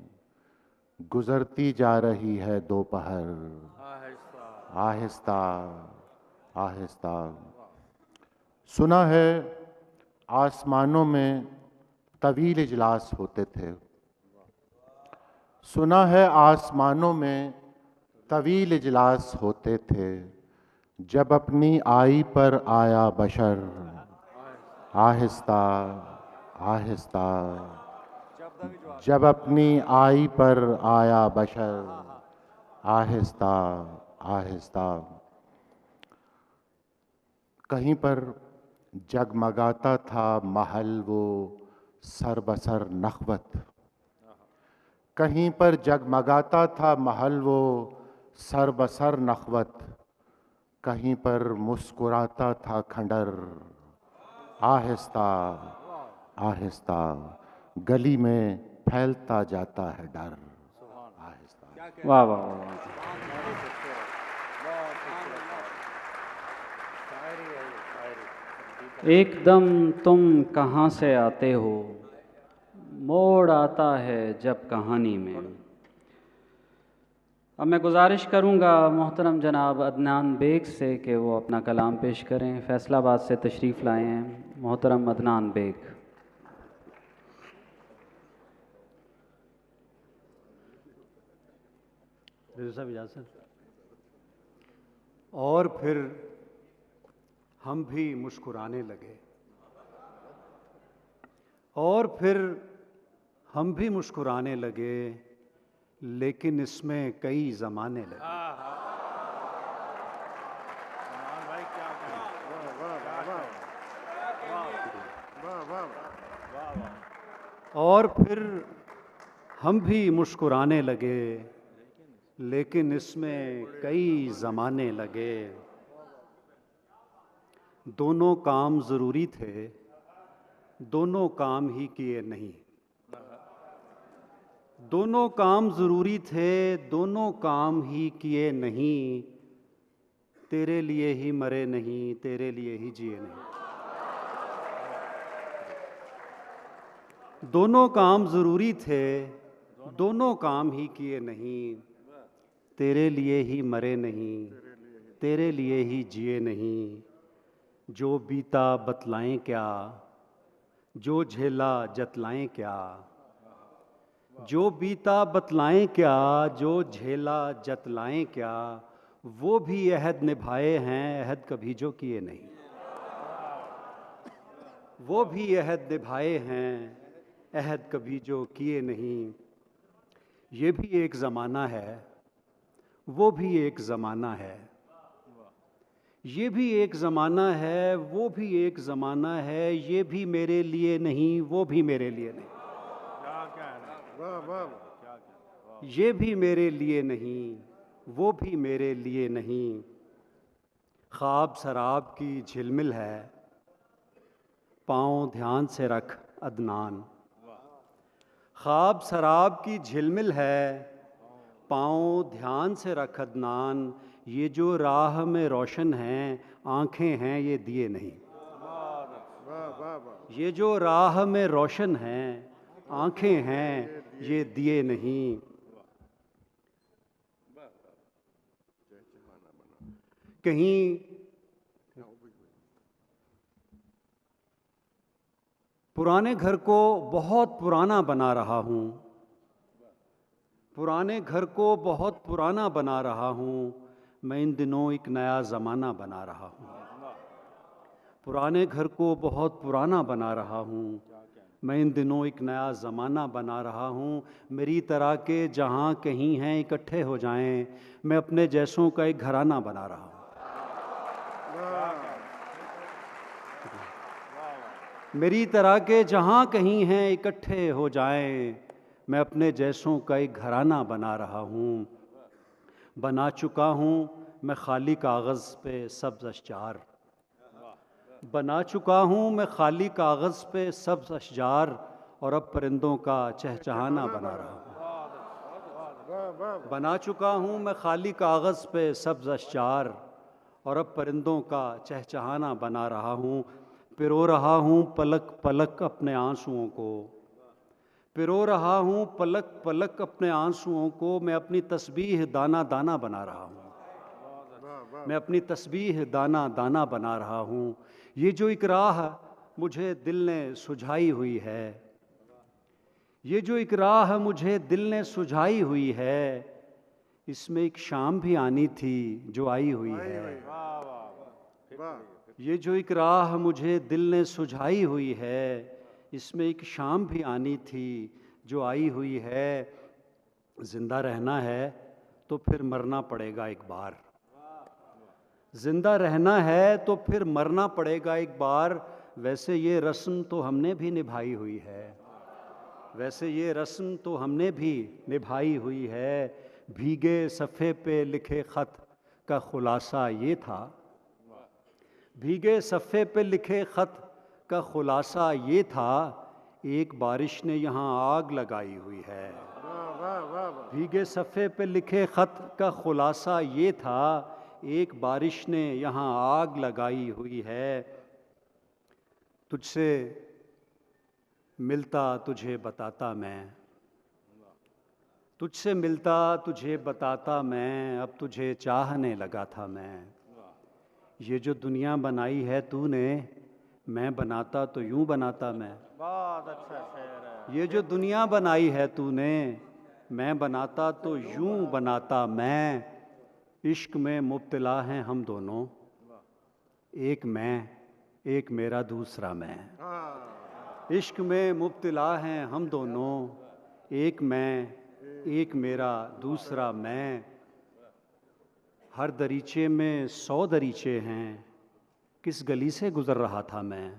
गुजरती जा रही है दोपहर। आहिस्ता आहिस्ता, सुना है आसमानों में तवील इजलास होते थे। सुना है आसमानों में तवील इजलास होते थे, जब अपनी आई पर आया बशर। आहिस्ता आहिस्ता, जब अपनी आई पर आया बशर। आहिस्ता आहिस्ता, कहीं पर जगमगाता था महल वो सरबसर नखवत। कहीं पर जगमगाता था महल वो सरबसर नखवत। कहीं पर मुस्कुराता था खंडर। आहिस्ता आहिस्ता, गली में फैलता जाता है डर। आहिस्ता। वाह वाह वाह वाह। एकदम तुम कहाँ से आते हो, मोड़ आता है जब कहानी में। अब मैं गुजारिश करूँगा मोहतरम जनाब अदनान बेग से कि वो अपना कलाम पेश करें। फैसलाबाद से तशरीफ़ लाए हैं मोहतरम अदनान बेग। साहब इजाज़त। और फिर हम भी मुस्कुराने लगे, और फिर हम भी मुस्कुराने लगे, लेकिन इसमें कई ज़माने लगे। और फिर हम भी मुस्कुराने लगे, लेकिन इसमें कई ज़माने लगे। दोनों काम ज़रूरी थे, दोनों काम ही किए नहीं। दोनों काम ज़रूरी थे, दोनों काम ही किए नहीं। तेरे लिए ही मरे नहीं, तेरे लिए ही जिए नहीं। दोनों काम ज़रूरी थे, दोनों काम ही किए नहीं। तेरे लिए ही मरे नहीं, तेरे लिए ही जिए नहीं। जो बीता बतलाएं क्या, जो झेला जतलाएं क्या। जो बीता बतलाएं क्या, जो झेला जतलाएं क्या। वो भी अहद निभाए हैं, अहद कभी जो किए नहीं। वो भी अहद निभाए हैं, अहद कभी जो किए नहीं। ये भी एक ज़माना है, वो भी एक ज़माना है। ये भी एक ज़माना है, वो भी एक ज़माना है। ये भी मेरे लिए नहीं, वो भी मेरे लिए नहीं। ये भी मेरे लिए नहीं, वो भी मेरे लिए नहीं। ख्वाब शराब की झिलमिल है, पाँव ध्यान से रख अदनान। ख्वाब शराब की झिलमिल है, पाँव ध्यान से रख अदनान। ये जो राह में रोशन हैं, आँखें हैं ये दिए नहीं। ये जो राह में रोशन हैं, आँखें हैं ये दिए नहीं। कहीं पुराने घर को बहुत पुराना बना रहा हूँ, पुराने घर को बहुत पुराना बना रहा हूँ। मैं इन दिनों एक नया ज़माना बना रहा हूँ। पुराने घर को बहुत पुराना बना रहा हूँ, मैं इन दिनों एक नया ज़माना बना रहा हूँ। मेरी तरह के जहाँ कहीं हैं इकट्ठे हो जाएं, मैं अपने जैसों का एक घराना बना रहा हूँ। मेरी तरह के जहाँ कहीं हैं इकट्ठे हो जाएं, मैं अपने जैसों का एक घराना बना रहा हूँ। बना चुका हूँ मैं खाली कागज़ पे सब्ज़ अशजार, बना चुका हूँ मैं खाली कागज़ पे सब्ज़ अशजार, और अब परिंदों का चहचहाना बना रहा हूँ। बना चुका हूँ मैं खाली कागज़ पे सब्ज़ अशजार, और अब परिंदों का चहचहाना बना रहा हूँ। पिरो रहा हूँ पलक पलक अपने आंसुओं को, पिरो रहा हूँ पलक पलक अपने आंसुओं को, मैं अपनी तस्बीह दाना दाना बना रहा हूँ। मैं अपनी तस्बीह दाना दाना बना रहा हूँ। ये जो एक राह मुझे दिल ने सुझाई हुई है, ये जो एक राह मुझे दिल ने सुझाई हुई है, इसमें एक शाम भी आनी थी जो आई हुई है। ये जो एक राह मुझे दिल ने सुझाई हुई है, इसमें एक शाम भी आनी थी जो आई हुई है। जिंदा रहना है तो फिर मरना पड़ेगा एक बार, जिंदा रहना है तो फिर मरना पड़ेगा एक बार। वैसे ये रस्म तो हमने भी निभाई हुई है, वैसे ये रस्म तो हमने भी निभाई हुई है। भीगे सफ़े पे लिखे ख़त का खुलासा ये था, भीगे सफ़े पे लिखे ख़त का खुलासा ये था, एक बारिश ने यहाँ आग लगाई हुई है। भीगे सफ़े पे लिखे ख़त का खुलासा ये था, एक बारिश ने यहाँ आग लगाई हुई है। तुझसे मिलता तुझे बताता मैं, तुझसे मिलता तुझे बताता मैं, अब तुझे चाहने लगा था मैं। ये जो दुनिया बनाई है तूने, मैं बनाता तो यूं बनाता मैं। बहुत अच्छा शेर है। ये जो दुनिया बनाई है तूने, मैं बनाता तो यूं बनाता मैं। इश्क में मुब्तला हैं हम दोनों, एक मैं एक मेरा दूसरा मैं। इश्क में मुब्तला हैं हम दोनों, एक मैं एक मेरा दूसरा मैं। हर दरीचे में 100 दरीचे हैं, किस गली से गुज़र रहा था मैं।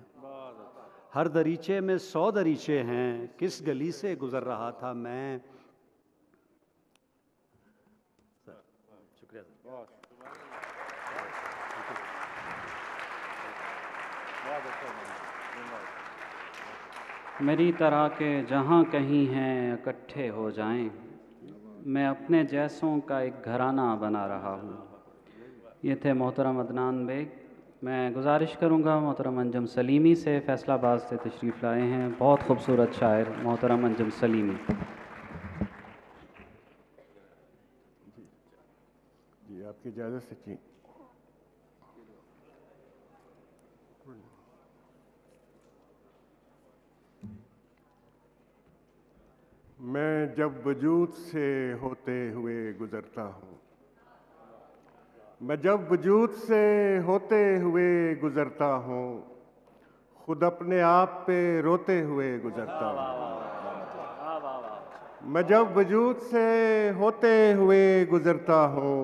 हर दरीचे में 100 दरीचे हैं, किस गली से गुज़र रहा था मैं। शुक्रिया सर। मेरी तरह के जहाँ कहीं हैं इकट्ठे हो जाएं, मैं अपने जैसों का एक घराना बना रहा हूँ। ये थे मोहतरम अदनान बेग। मैं गुजारिश करूँगा मोहतरम अंजम सलीमी से, फैसलाबाद से तशरीफ़ लाए हैं, बहुत खूबसूरत शायर मोहतरम अंजम सलीमी। जी आपकी इजाज़त से जी। मैं जब वजूद से होते हुए गुज़रता हूँ, मैं जब वजूद से होते हुए गुज़रता हूँ, खुद अपने आप पे रोते हुए गुज़रता हूँ। मैं जब वजूद से होते हुए गुज़रता हूँ,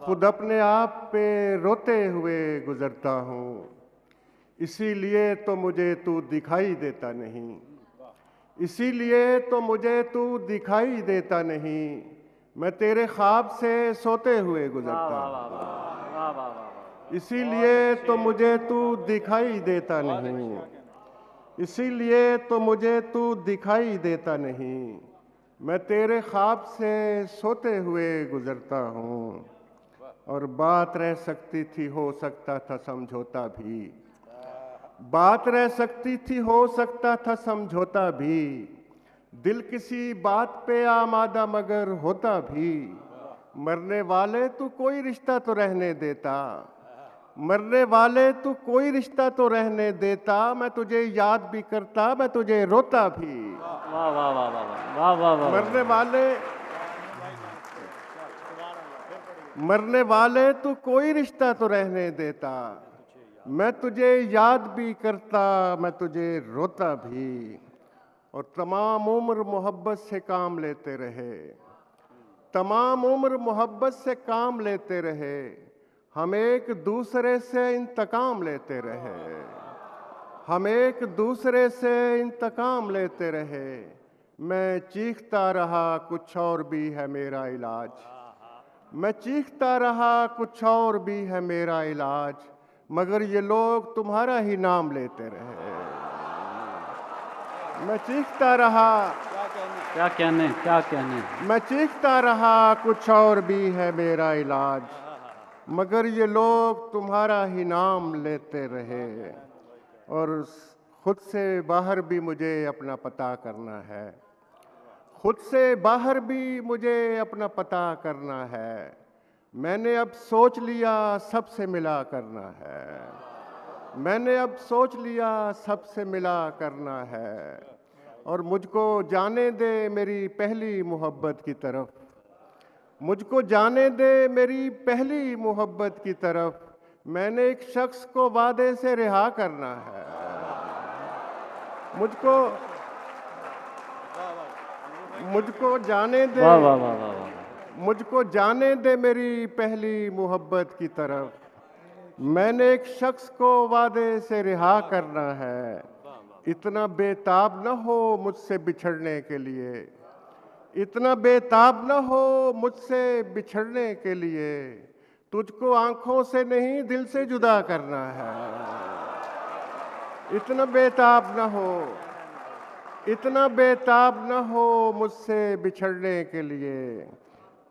खुद अपने आप पे रोते हुए गुज़रता हूँ। इसीलिए तो मुझे तू दिखाई देता नहीं, इसीलिए तो मुझे तू दिखाई देता नहीं। मैं तेरे ख्वाब से सोते हुए गुजरता हूँ, इसीलिए तो मुझे तू दिखाई देता नहीं, इसीलिए तो मुझे तू दिखाई देता नहीं। मैं तेरे ख्वाब से सोते हुए गुजरता हूँ। और बात रह सकती थी, हो सकता था समझौता भी, बात रह सकती थी, हो सकता था समझौता भी। दिल किसी बात पे आमादा मगर होता भी। मरने वाले तू कोई रिश्ता तो रहने देता, मरने वाले तू कोई रिश्ता तो रहने देता। मैं तुझे याद भी करता, मैं तुझे रोता भी। वाह वाह वाह वाह वाह वाह वाह। मरने वाले मरने वाले तू कोई रिश्ता तो रहने देता। मैं तुझे याद भी करता, मैं तुझे रोता भी। और तमाम उम्र मोहब्बत से काम लेते रहे, तमाम उम्र मोहब्बत से काम लेते रहे। हम एक दूसरे से इंतकाम लेते रहे, हम एक दूसरे से इंतकाम लेते रहे, मैं चीखता रहा कुछ और भी है मेरा इलाज, मैं चीखता रहा कुछ और भी है मेरा इलाज, मगर ये लोग तुम्हारा ही नाम लेते रहे। मैं चीखता रहा, क्या कहने। मैं चीखता रहा कुछ और भी है मेरा इलाज, मगर ये लोग तुम्हारा ही नाम लेते रहे। और खुद से बाहर भी मुझे अपना पता करना है, खुद से बाहर भी मुझे अपना पता करना है। मैंने अब सोच लिया सबसे मिला करना है, मैंने अब सोच लिया सबसे मिला करना है। और मुझको जाने दे मेरी पहली मोहब्बत की तरफ, मुझको जाने दे मेरी पहली मोहब्बत की तरफ। मैंने एक शख्स को वादे से रिहा करना है, मुझको जाने दे, वाह वाह वाह वाह वाह। मुझको जाने दे मेरी पहली मोहब्बत की तरफ। मैंने एक शख्स को वादे से रिहा करना है। इतना बेताब न हो मुझसे बिछड़ने के लिए, इतना बेताब न हो मुझसे बिछड़ने के लिए। तुझको आंखों से नहीं दिल से जुदा करना है। इतना बेताब न हो, इतना बेताब न हो मुझसे बिछड़ने के लिए।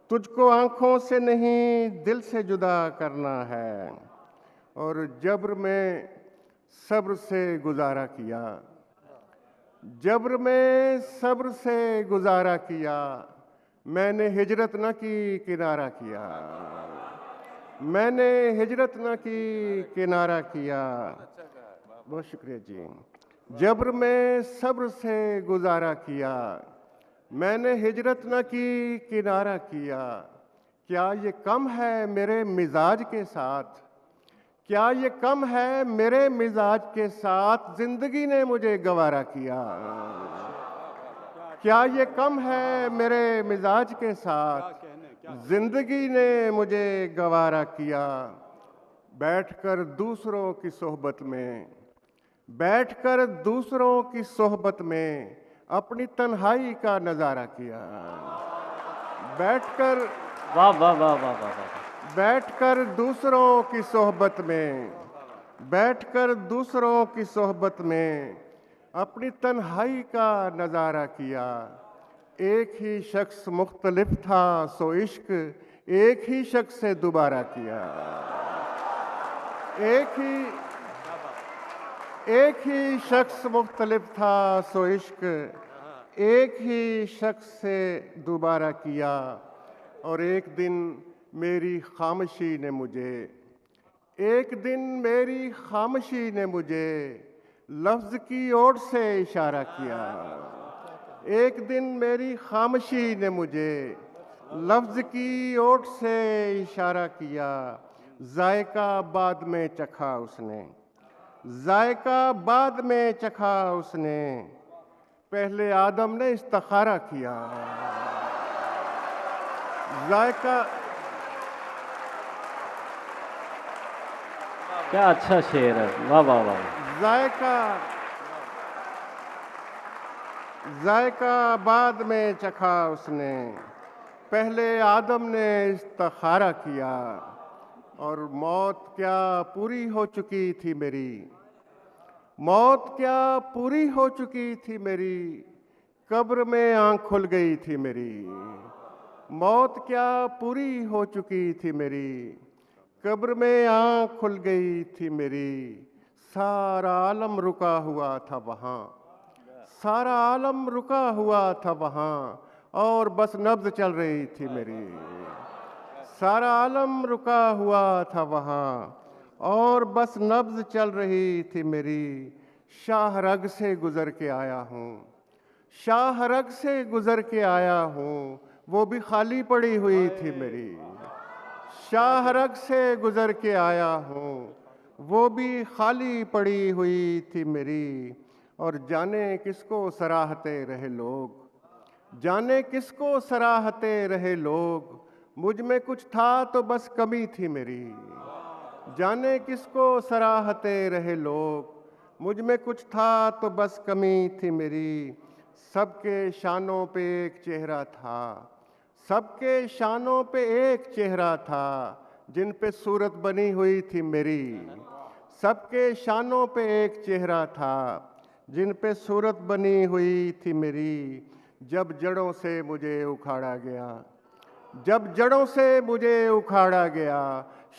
तुझको आंखों से नहीं दिल से जुदा करना है। और जब्र में सब्र से गुजारा किया, जब्र में सब्र से गुजारा किया। मैंने हिजरत न की किनारा किया, मैंने हिजरत न की किनारा किया। बहुत शुक्रिया जी। जब्र में सब्र से गुजारा किया, मैंने हिजरत न की किनारा किया। क्या ये कम है मेरे मिजाज के साथ, क्या ये कम है मेरे मिजाज के साथ। जिंदगी ने मुझे गवारा किया, क्या ये कम है मेरे मिजाज के साथ। जिंदगी ने मुझे गवारा किया। बैठकर दूसरों की सोहबत में, बैठकर दूसरों की सोहबत में अपनी तन्हाई का नजारा किया। बैठकर, वाह वाह वाह वाह वाह वाह। बैठकर दूसरों की सोहबत में, बैठकर दूसरों की सोहबत में अपनी तन्हाई का नजारा किया। एक ही शख्स मुख्तलिफ था सो इश्क एक ही शख्स से दोबारा किया। एक ही शख्स मुख्तलिफ था सो इश्क एक ही शख्स से दोबारा किया। और एक दिन मेरी खामोशी ने मुझे, एक दिन मेरी खामोशी ने मुझे लफ्ज़ की ओर से इशारा किया। एक दिन मेरी खामोशी ने मुझे लफ्ज़ की ओर से इशारा किया। जायका बाद में चखा उसने, जायका बाद में चखा उसने। पहले आदम ने इस्तिखारा किया। जायका, क्या अच्छा शेर है, वाह वाह वाह। जायका, जायका बाद में चखा उसने। पहले आदम ने इस्तिखारा किया। और मौत क्या पूरी हो चुकी थी मेरी, मौत क्या पूरी हो चुकी थी मेरी। कब्र में आँख खुल गई थी मेरी। मौत क्या पूरी हो चुकी थी मेरी, कब्र में आँख खुल गई थी मेरी। सारा आलम रुका हुआ था वहाँ, सारा आलम रुका हुआ था वहाँ और बस नब्ज़ चल रही थी मेरी। सारा आलम रुका हुआ था वहाँ और बस नब्ज़ चल रही थी मेरी। शाहरग से गुज़र के आया हूँ, शाहरग से गुज़र के आया हूँ, वो भी खाली पड़ी हुई थी मेरी। शाहरग से गुज़र के आया हूँ, वो भी खाली पड़ी हुई थी मेरी। और जाने किसको सराहते रहे लोग, जाने किसको सराहते रहे लोग। मुझ में कुछ था तो बस कमी थी मेरी। जाने किसको सराहते रहे लोग, मुझ में कुछ था तो बस कमी थी मेरी। सबके शानों पे एक चेहरा था, सबके शानों पे एक चेहरा था, जिन पे सूरत बनी हुई थी मेरी। सबके शानों पे एक चेहरा था, जिन पे सूरत बनी हुई थी मेरी। जब जड़ों से मुझे उखाड़ा गया, जब जड़ों से मुझे उखाड़ा गया,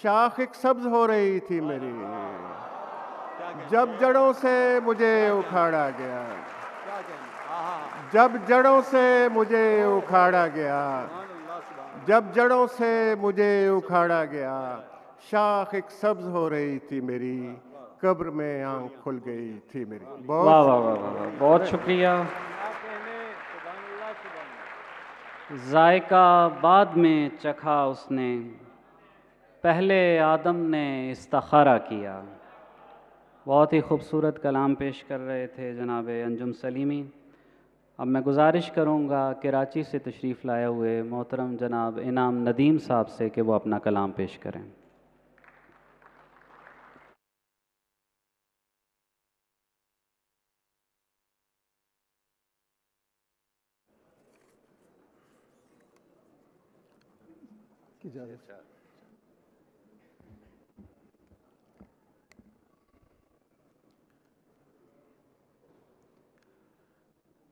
शाख एक सब्ज हो रही थी मेरी। जब जड़ों से मुझे उखाड़ा गया, जब जड़ों से मुझे उखाड़ा गया, जब जड़ों से मुझे उखाड़ा गया, शाख एक सब्ज हो रही थी मेरी, कब्र में आंख खुल गई थी मेरी। वाह वाह वाह वाह वाह, बहुत शुक्रिया। जायका बाद में चखा उसने, पहले आदम ने इस्तिखारा किया। बहुत ही खूबसूरत कलाम पेश कर रहे थे जनाब अंजुम सलीमी। अब मैं गुजारिश करूँगा कराची से तशरीफ़ लाए हुए मोहतरम जनाब इनाम नदीम साहब से कि वो अपना कलाम पेश करें।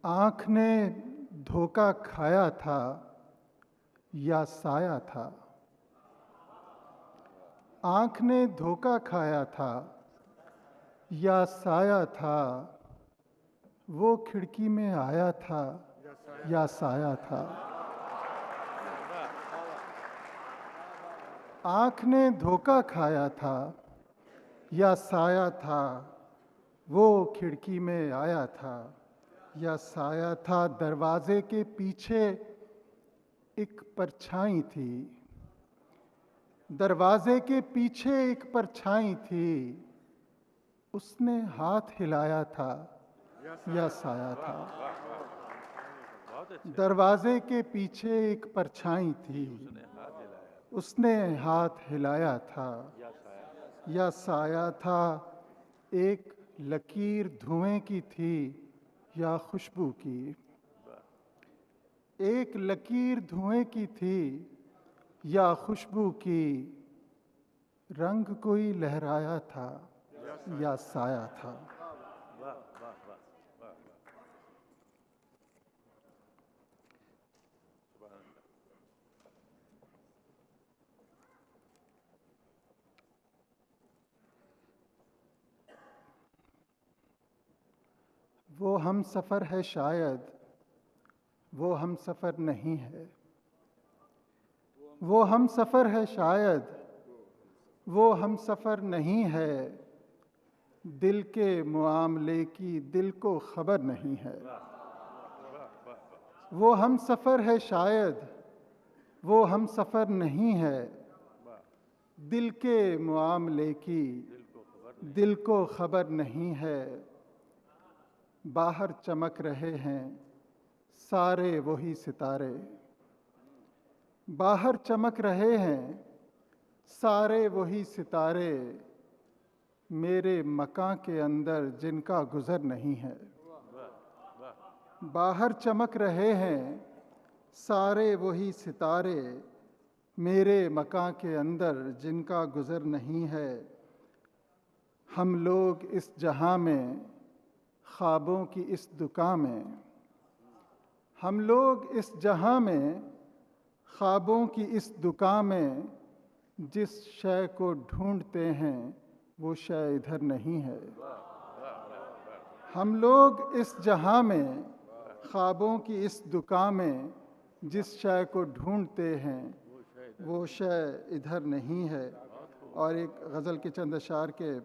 आँख ने धोखा खाया था या साया था, आँख ने धोखा खाया था या साया था, वो खिड़की में आया था या साया था। आँख ने धोखा खाया था या साया था, वो खिड़की में आया था या साया था। दरवाजे के पीछे एक परछाई थी, दरवाजे के पीछे एक परछाई थी, उसने हाथ हिलाया था या साया था। दरवाजे के पीछे एक परछाई थी, उसने हाथ हिलाया था या साया था। एक लकीर धुएं की थी या खुशबू की, एक लकीर धुएं की थी या खुशबू की, रंग कोई लहराया था या साया था। वो हम सफ़र है शायद, वो हम सफ़र नहीं है। वो हम सफ़र है शायद, वो हम सफ़र नहीं है। दिल के मुआमले की दिल को खबर नहीं है। वो हम सफ़र है शायद, वो हम सफ़र नहीं है। दिल के मुआमले की दिल को खबर नहीं है। बाहर चमक रहे हैं सारे वही सितारे, बाहर चमक रहे हैं सारे वही सितारे, मेरे मकां के अंदर जिनका गुज़र नहीं है। बाहर चमक रहे हैं सारे वही सितारे, मेरे मकां के अंदर जिनका गुज़र नहीं है। हम लोग इस जहां में ख्वाबों की इस दुकान में, हम लोग इस जहां में ख्वाबों की इस दुकान में, जिस शय को ढूंढते हैं वो शय इधर नहीं है। हम लोग इस जहां में ख्वाबों की इस दुकान में, जिस शय को ढूंढते हैं वो शय इधर नहीं है। और एक गज़ल के चंद अशार के,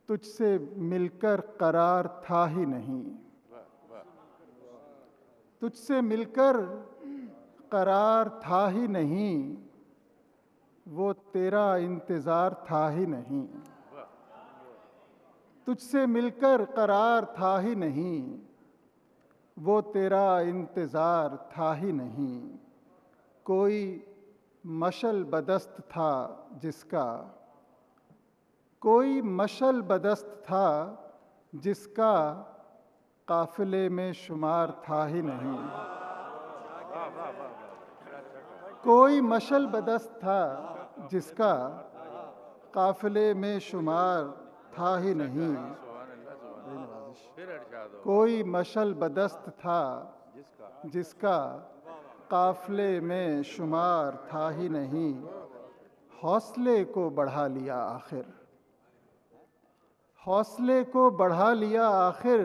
तुझसे मिलकर करार था ही नहीं, तुझसे मिलकर करार था ही नहीं, वो तेरा इंतज़ार था ही नहीं। तुझसे मिलकर करार था ही नहीं, वो तेरा इंतज़ार था ही नहीं। कोई मशल बदस्त था जिसका, कोई मशल बदस्त था जिसका काफिले में शुमार था ही नहीं। कोई मशल बदस्त था जिसका काफिले में शुमार था ही नहीं। कोई मशल बदस्त था जिसका काफिले में शुमार था ही नहीं। हौसले को बढ़ा लिया आखिर, हौसले को बढ़ा लिया आखिर,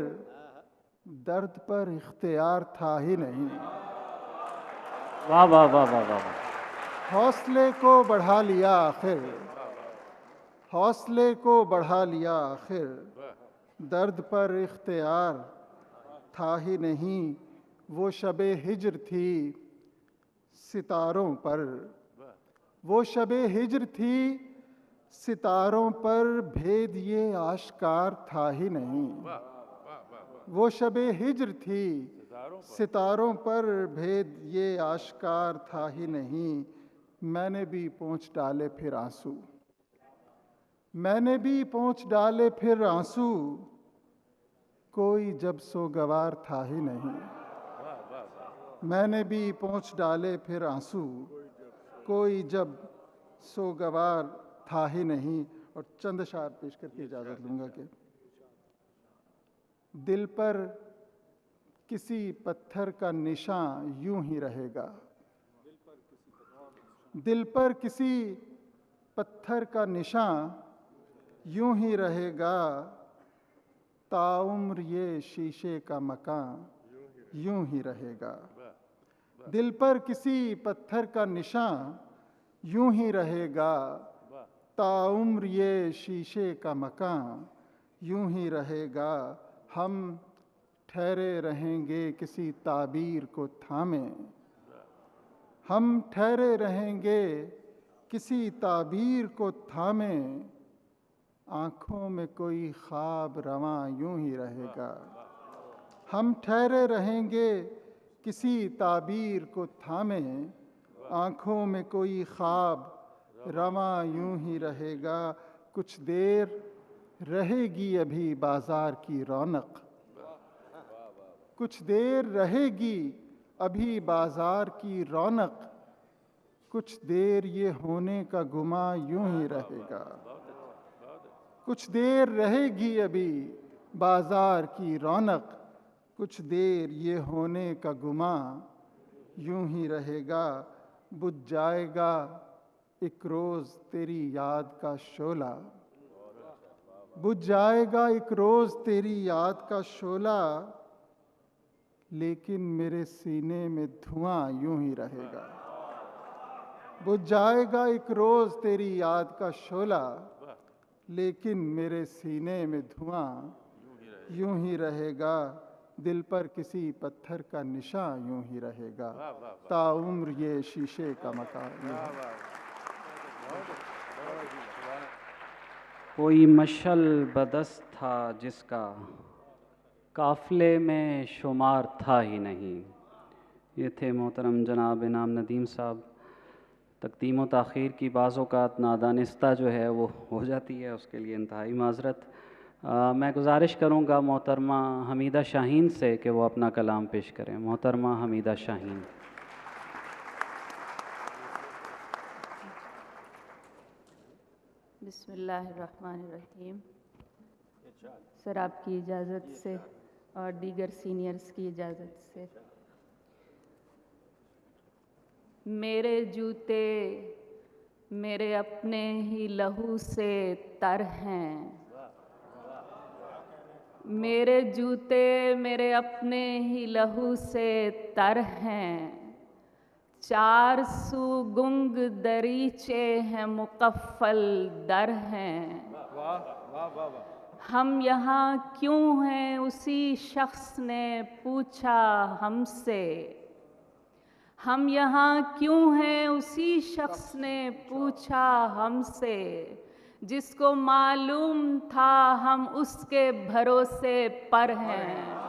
दर्द पर इख्तियार था ही नहीं। वाह वाह वाह वाह वाह। हौसले को बढ़ा लिया आखिर, हौसले को बढ़ा लिया आखिर, दर्द पर इख्तियार था ही नहीं। वो शबे हिज्र थी सितारों पर, वो शबे हिज्र थी सितारों पर, भेद ये आश्कार था ही नहीं। वो शबे हिज्र थी सितारों पर, भेद ये आश्कार था ही नहीं। मैंने भी पोंछ डाले फिर आंसू, मैंने भी पोंछ डाले फिर आंसू, कोई जब सोगवार था ही नहीं। मैंने भी पोंछ डाले फिर आंसू, कोई जब सोगवार था ही नहीं। और चंद अशार पेश करके इजाज़त लूँगा कि दिल पर किसी पत्थर का निशान यूं ही रहेगा, दिल पर किसी पत्थर का निशान यूं ही रहेगा, ताउम्र ये शीशे का मकान यूं ही रहेगा। दिल पर किसी पत्थर का निशान यूं ही रहेगा, ताउम्र ये शीशे का मकान यूं ही रहेगा। हम ठहरे रहेंगे किसी ताबीर को थामे, हम ठहरे रहेंगे किसी ताबीर को थामे, आँखों में कोई ख्वाब रवां यूं ही रहेगा। हम ठहरे रहेंगे किसी ताबीर को थामे, आँखों में कोई ख्वाब रवां यूं ही रहेगा। कुछ देर रहेगी अभी बाजार की रौनक, कुछ देर रहेगी अभी बाजार की रौनक, कुछ देर ये होने का गुमा यूं ही रहेगा। कुछ देर रहेगी अभी बाजार की रौनक, कुछ देर ये होने का गुमा यूं ही रहेगा। बुझ जाएगा एक रोज़ तेरी याद का शोला, बुझ जाएगा एक रोज़ तेरी याद का शोला, लेकिन मेरे सीने में धुआं यूं ही रहेगा। बुझ जाएगा एक रोज़ तेरी याद का शोला, लेकिन मेरे सीने में धुआं यूं ही रहेगा। दिल पर किसी पत्थर का निशान यूं ही रहेगा, ताउम्र ये शीशे का मकान। कोई मशल बदस्त था जिसका काफ़िले में शुमार था ही नहीं। ये थे मोहतरम जनाब इनाम नदीम साहब। तक़दीम व ताख़ीर की बाज़ औक़ात नादानिस्ता जो है वो हो जाती है, उसके लिए इंतहाई माज़रत। मैं गुजारिश करूँगा मोहतरमा हमीदा शाहीन से कि वो अपना कलाम पेश करें। मोहतरमा हमीदा शाहीन। बिस्मिल्लाहिर्रहमानिर्रहीम। सर आपकी इजाज़त से और दीगर सीनियर्स की इजाज़त से, मेरे जूते मेरे अपने ही लहू से तर हैं, मेरे जूते मेरे अपने ही लहू से तर हैं, चार सू गुंग दरीचे हैं मुकफ़ल दर हैं। हम यहाँ क्यों हैं उसी शख्स ने पूछा हमसे, हम यहाँ क्यों हैं उसी शख्स ने पूछा हमसे, जिसको मालूम था हम उसके भरोसे पर हैं।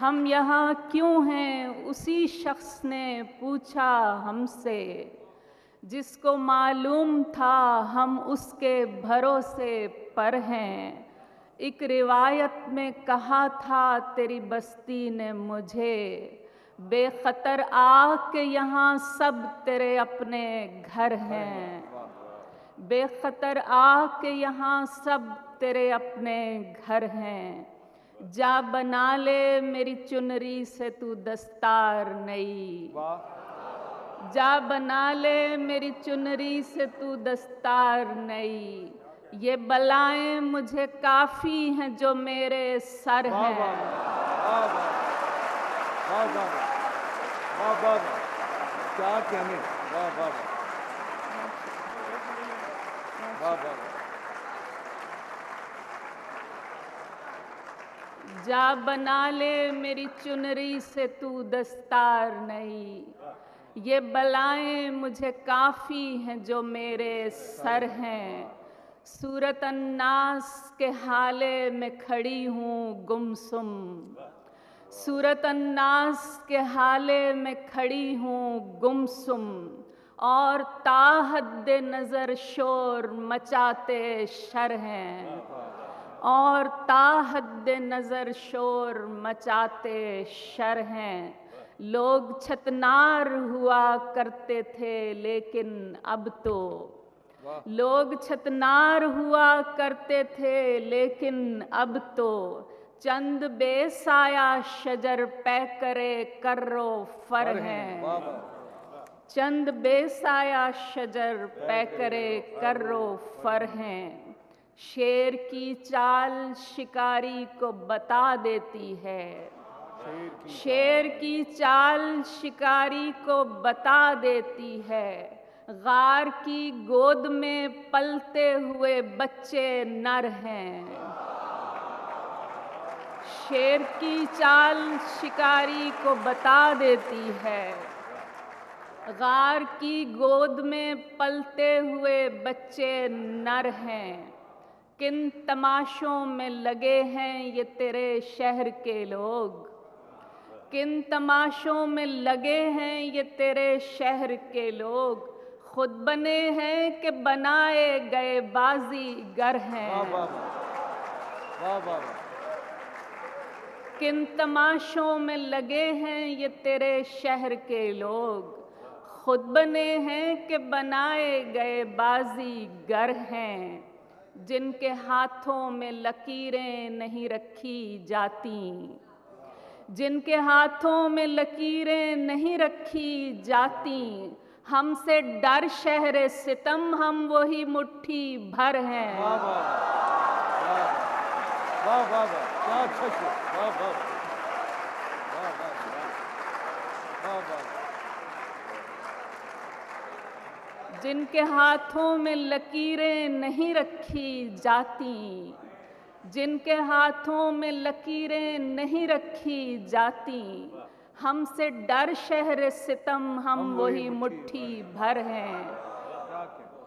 हम यहाँ क्यों हैं उसी शख्स ने पूछा हमसे, जिसको मालूम था हम उसके भरोसे पर हैं। एक रिवायत में कहा था तेरी बस्ती ने मुझे, बेखतर आके यहाँ सब तेरे अपने घर हैं। बेखतर आके यहाँ सब तेरे अपने घर हैं। जा बना ले मेरी चुनरी से तू दस्तार नई, जा बना ले मेरी चुनरी से तू दस्तार नई। ये बलाएं मुझे काफ़ी हैं जो मेरे सर हैं। क्या कहने, वाह वाह वाह वाह। जा बना ले मेरी चुनरी से तू दस्तार नई। ये बलाएं मुझे काफ़ी हैं जो मेरे सर हैं। सूरत अन्नास के हाले में खड़ी हूँ गुमसुम, सूरत अन्नास के हाले में खड़ी हूँ गुमसुम। और ताहद नज़र शोर मचाते शर हैं, और ताहद नज़र शोर मचाते शर हैं। लोग छतनार हुआ करते थे लेकिन अब तो, लोग छतनार हुआ करते थे लेकिन अब तो, चंद बेसाया शजर पैकरे कर्रो फर हैं। चंद बेसाया शजर पैकरे कर्रो फर हैं। शेर की चाल शिकारी को बता देती है, शेर की चाल शिकारी को बता देती है। गार की गोद में पलते हुए बच्चे नर हैं। शेर की चाल शिकारी को बता देती है। गार की गोद में पलते हुए बच्चे नर हैं। किन तमाशों में लगे हैं ये तेरे शहर के लोग, किन तमाशों में लगे हैं ये तेरे शहर के लोग। खुद बने हैं कि बनाए गए बाजीगर हैं। किन तमाशों में लगे हैं ये तेरे शहर के लोग, खुद बने हैं कि बनाए गए बाजीगर हैं। जिनके हाथों में लकीरें नहीं रखी जाती, जिनके हाथों में लकीरें नहीं रखी जाती। हमसे डर शहर सितम हम वही मुट्ठी भर हैं। वाह वाह वाह, क्या अच्छा शेर, वाह वाह वाह वाह वाह। जिनके हाथों में लकीरें नहीं रखी जाती, जिनके हाथों में लकीरें नहीं रखी जाती। हमसे डर शहर सितम हम वही मुट्ठी भर हैं।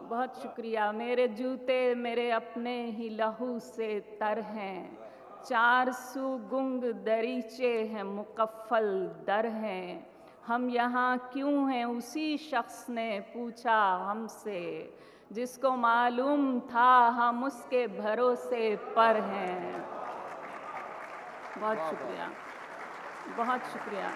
बहुत शुक्रिया। मेरे जूते मेरे अपने ही लहू से तर हैं। 400 गुंग दरीचे हैं मुकफ़ल दर हैं। हम यहाँ क्यों हैं उसी शख्स ने पूछा हमसे, जिसको मालूम था हम उसके भरोसे पर हैं। बहुत शुक्रिया, बहुत शुक्रिया।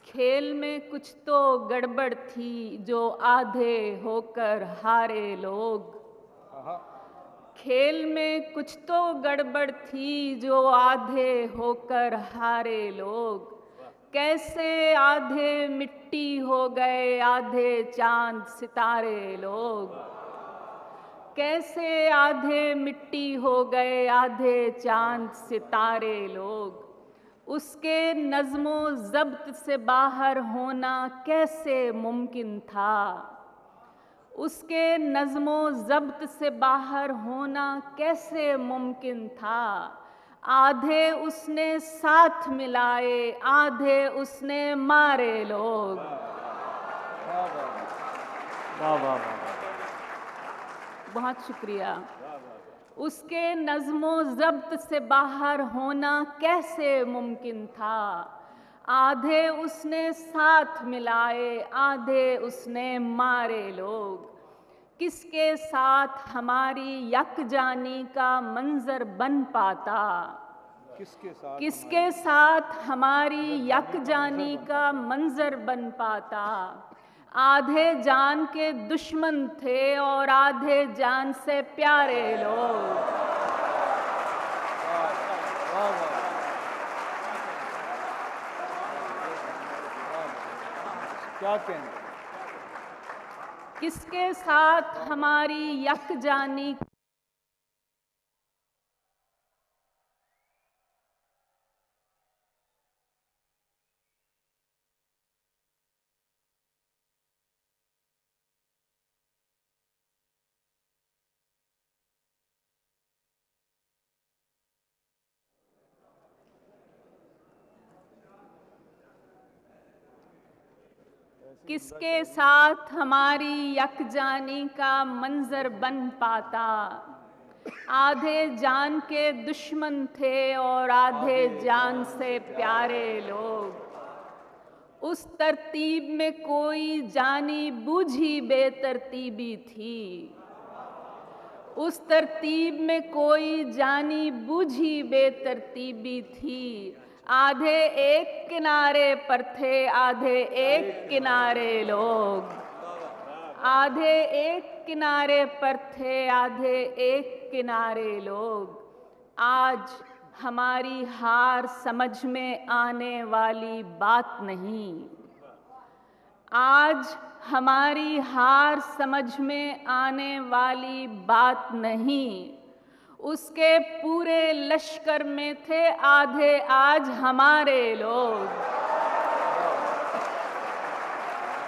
खेल में कुछ तो गड़बड़ थी जो आधे होकर हारे लोग, खेल में कुछ तो गड़बड़ थी जो आधे होकर हारे लोग। कैसे आधे मिट्टी हो गए आधे चांद सितारे लोग, कैसे आधे मिट्टी हो गए आधे चांद सितारे लोग। उसके नज़्मो ज़ब्त से बाहर होना कैसे मुमकिन था, उसके नज़्मो ज़ब्त से बाहर होना कैसे मुमकिन था। आधे उसने साथ मिलाए आधे उसने मारे लोग। बहुत शुक्रिया। उसके नज़्मो ज़ब्त से बाहर होना कैसे मुमकिन था। आधे उसने साथ मिलाए, आधे उसने मारे लोग। किसके साथ हमारी यकजानी का मंजर बन पाता, किसके साथ हमारी यकजानी का मंजर बन पाता। आधे जान के दुश्मन थे और आधे जान से प्यारे लोग। क्या कहना, किसके साथ हमारी यकजानी किसके साथ हमारी यकजानी का मंजर बन पाता। आधे जान के दुश्मन थे और आधे जान से प्यारे लोग। उस तरतीब में कोई जानी बूझी बेतरतीबी थी, उस तरतीब में कोई जानी बूझी बेतरतीबी थी। आधे एक किनारे पर थे, आधे एक किनारे लोग। आधे एक किनारे पर थे, आधे एक किनारे लोग। आज हमारी हार समझ में आने वाली बात नहीं, आज हमारी हार समझ में आने वाली बात नहीं। उसके पूरे लश्कर में थे आधे आज हमारे लोग।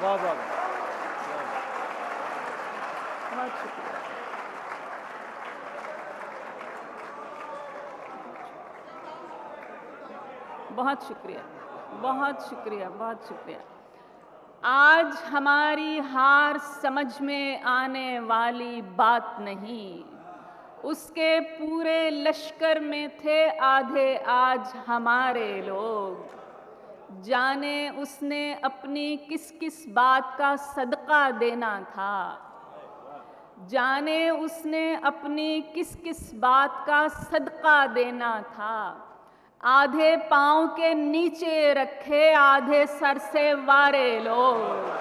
वाह वाह, बहुत शुक्रिया। बहुत शुक्रिया, बहुत शुक्रिया, बहुत शुक्रिया। आज हमारी हार समझ में आने वाली बात नहीं। उसके पूरे लश्कर में थे आधे आज हमारे लोग। जाने उसने अपनी किस किस बात का सदका देना था, जाने उसने अपनी किस किस बात का सदका देना था। आधे पाँव के नीचे रखे, आधे सर से वारे लोग।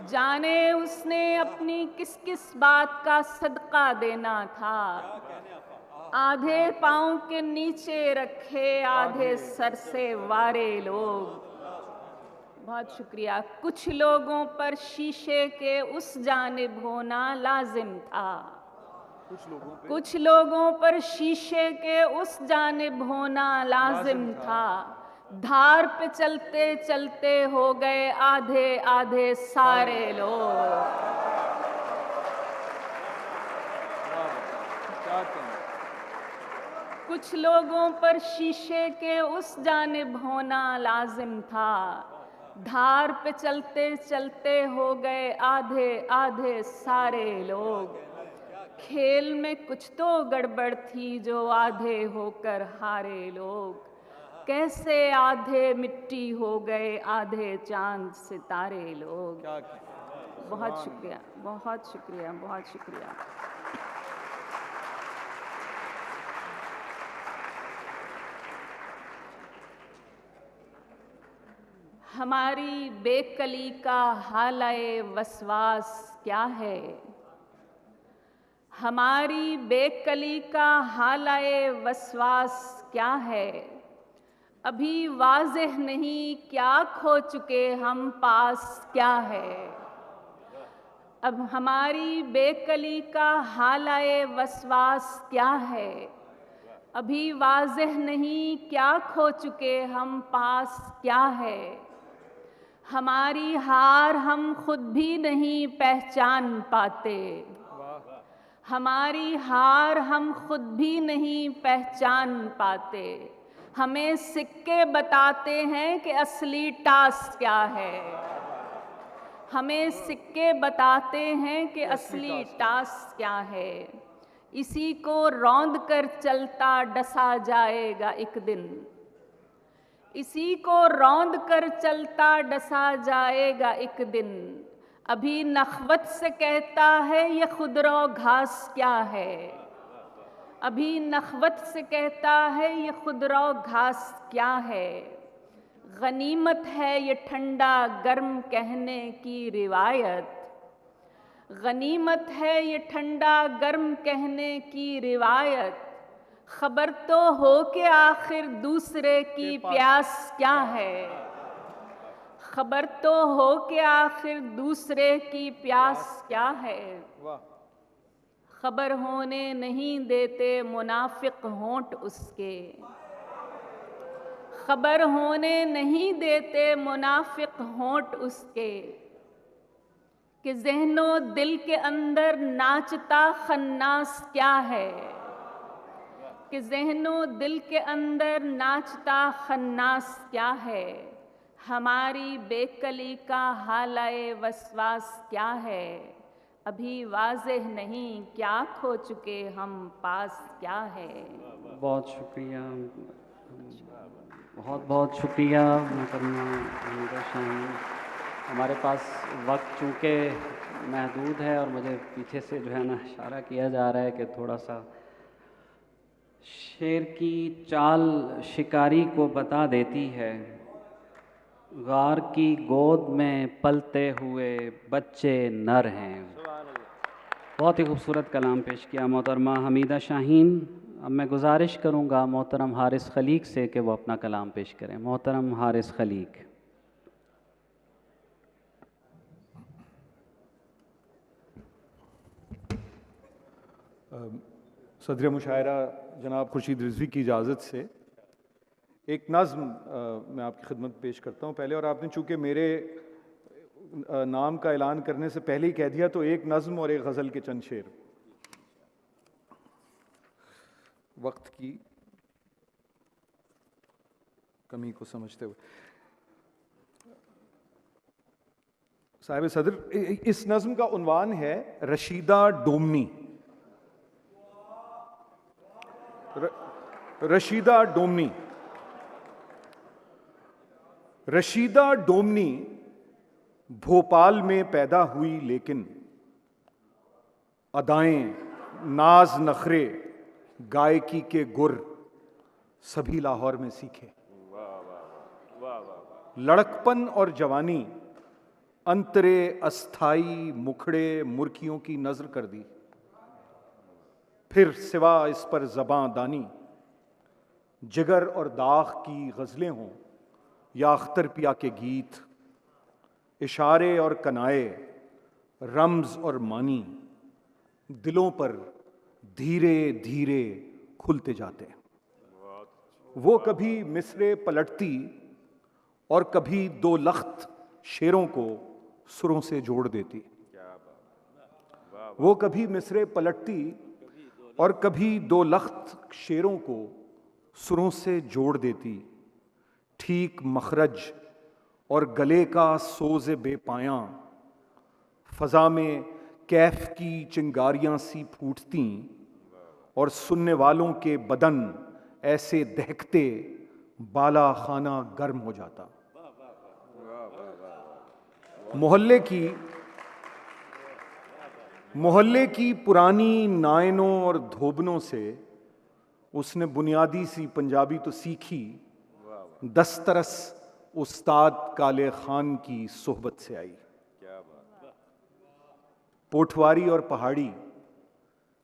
जाने उसने अपनी किस किस बात का सदका देना था। आधे पाँव के नीचे रखे, आधे सर से वारे लोग। बहुत शुक्रिया। कुछ लोगों पर शीशे के उस जानिब होना लाजिम था, कुछ लोगों पर शीशे के उस जानिब होना लाजिम था। धार पे चलते चलते हो गए आधे आधे सारे लोग। कुछ लोगों पर शीशे के उस जानिब होना लाजिम था। धार पे चलते चलते हो गए आधे आधे सारे लोग। खेल में कुछ तो गड़बड़ थी जो आधे होकर हारे लोग। कैसे आधे मिट्टी हो गए, आधे चांद सितारे लोग। बहुत शुक्रिया, बहुत शुक्रिया, बहुत शुक्रिया। हमारी बेकली का हालाए वसवास क्या है, हमारी बेकली का हालाए वसवास क्या है। अभी वाज़ेह नहीं क्या खो चुके हम, पास क्या है। अब हमारी बेकली का हालाए वसवास क्या है। अभी वाज़ेह नहीं क्या खो चुके हम, पास क्या है। हमारी हार हम खुद भी नहीं पहचान पाते, हमारी हार हम खुद भी नहीं पहचान पाते। हमें सिक्के बताते हैं कि असली टास्क क्या है। हमें सिक्के बताते हैं कि असली टास्क क्या है। इसी को रौंद कर चलता डसा जाएगा एक दिन। इसी को रौंद कर चलता डसा जाएगा एक दिन। अभी नखवत से कहता है ये खुदरो घास क्या है। अभी नखवत से कहता है ये खुदरो घास क्या है। गनीमत है ये ठंडा गर्म कहने की रिवायत। गनीमत है ये ठंडा गर्म कहने की रिवायत। खबर तो हो कि आखिर दूसरे की प्यास क्या है। खबर तो हो कि आखिर दूसरे की प्यास क्या है। खबर होने नहीं देते मुनाफिक होंठ उसके। खबर होने नहीं देते मुनाफिक होंठ उसके कि ज़हनो दिल के अंदर नाचता खन्नास क्या है। कि ज़हनो दिल के अंदर नाचता खन्नास क्या है। हमारी बेकली का हालाए वसवास क्या है। अभी वाज़ेह नहीं क्या खो चुके हम पास क्या है। बहुत शुक्रिया, बहुत बहुत शुक्रिया मोहतरमा हमीदा शाहीन। हमारे पास वक्त चूँकि महदूद है और मुझे पीछे से जो है ना इशारा किया जा रहा है कि थोड़ा सा शेर की चाल शिकारी को बता देती है। गार की गोद में पलते हुए बच्चे नर हैं। बहुत ही खूबसूरत कलाम पेश किया मोहतरमा हमीदा शाहीन। अब मैं गुजारिश करूंगा मोहतरम हारिस खलीक से कि वो अपना कलाम पेश करें। मोहतरम हारिस खलीक। सदर मुशायरा जनाब खुर्शीद रिजवी की इजाज़त से एक नज़्म मैं आपकी खिदमत पेश करता हूँ पहले। और आपने चूँकि मेरे नाम का ऐलान करने से पहले ही कह दिया तो एक नज़्म और एक गज़ल के चंद शेर वक्त की कमी को समझते हुए। साहिब सदर, इस नज़्म का उन्वान है रशीदा डोमनी। रशीदा डोमनी। रशीदा डोमनी भोपाल में पैदा हुई लेकिन अदाएं नाज नखरे गायकी के गुर सभी लाहौर में सीखे। लड़कपन और जवानी अंतरे अस्थाई मुखड़े मुर्खियों की नजर कर दी। फिर सिवा इस पर ज़बां दानी जिगर और दाग की गज़लें हों या अख्तर पिया के गीत, इशारे और कनाए रम्ज और मानी दिलों पर धीरे धीरे खुलते जाते। वो कभी मिसरे पलटती और कभी दो लख्त शेरों को सुरों से जोड़ देती। वो कभी मिसरे पलटती और कभी दो लख्त शेरों को सुरों से जोड़ देती। ठीक मखरज और गले का सोज बेपायां फजा में कैफ की चिंगारियां सी फूटती और सुनने वालों के बदन ऐसे दहकते बाला खाना गर्म हो जाता। मोहल्ले की पुरानी नायनों और धोबनों से उसने बुनियादी सी पंजाबी तो सीखी। दस्तरस उस्ताद काले खान की सोहबत से आई। पोठवारी और पहाड़ी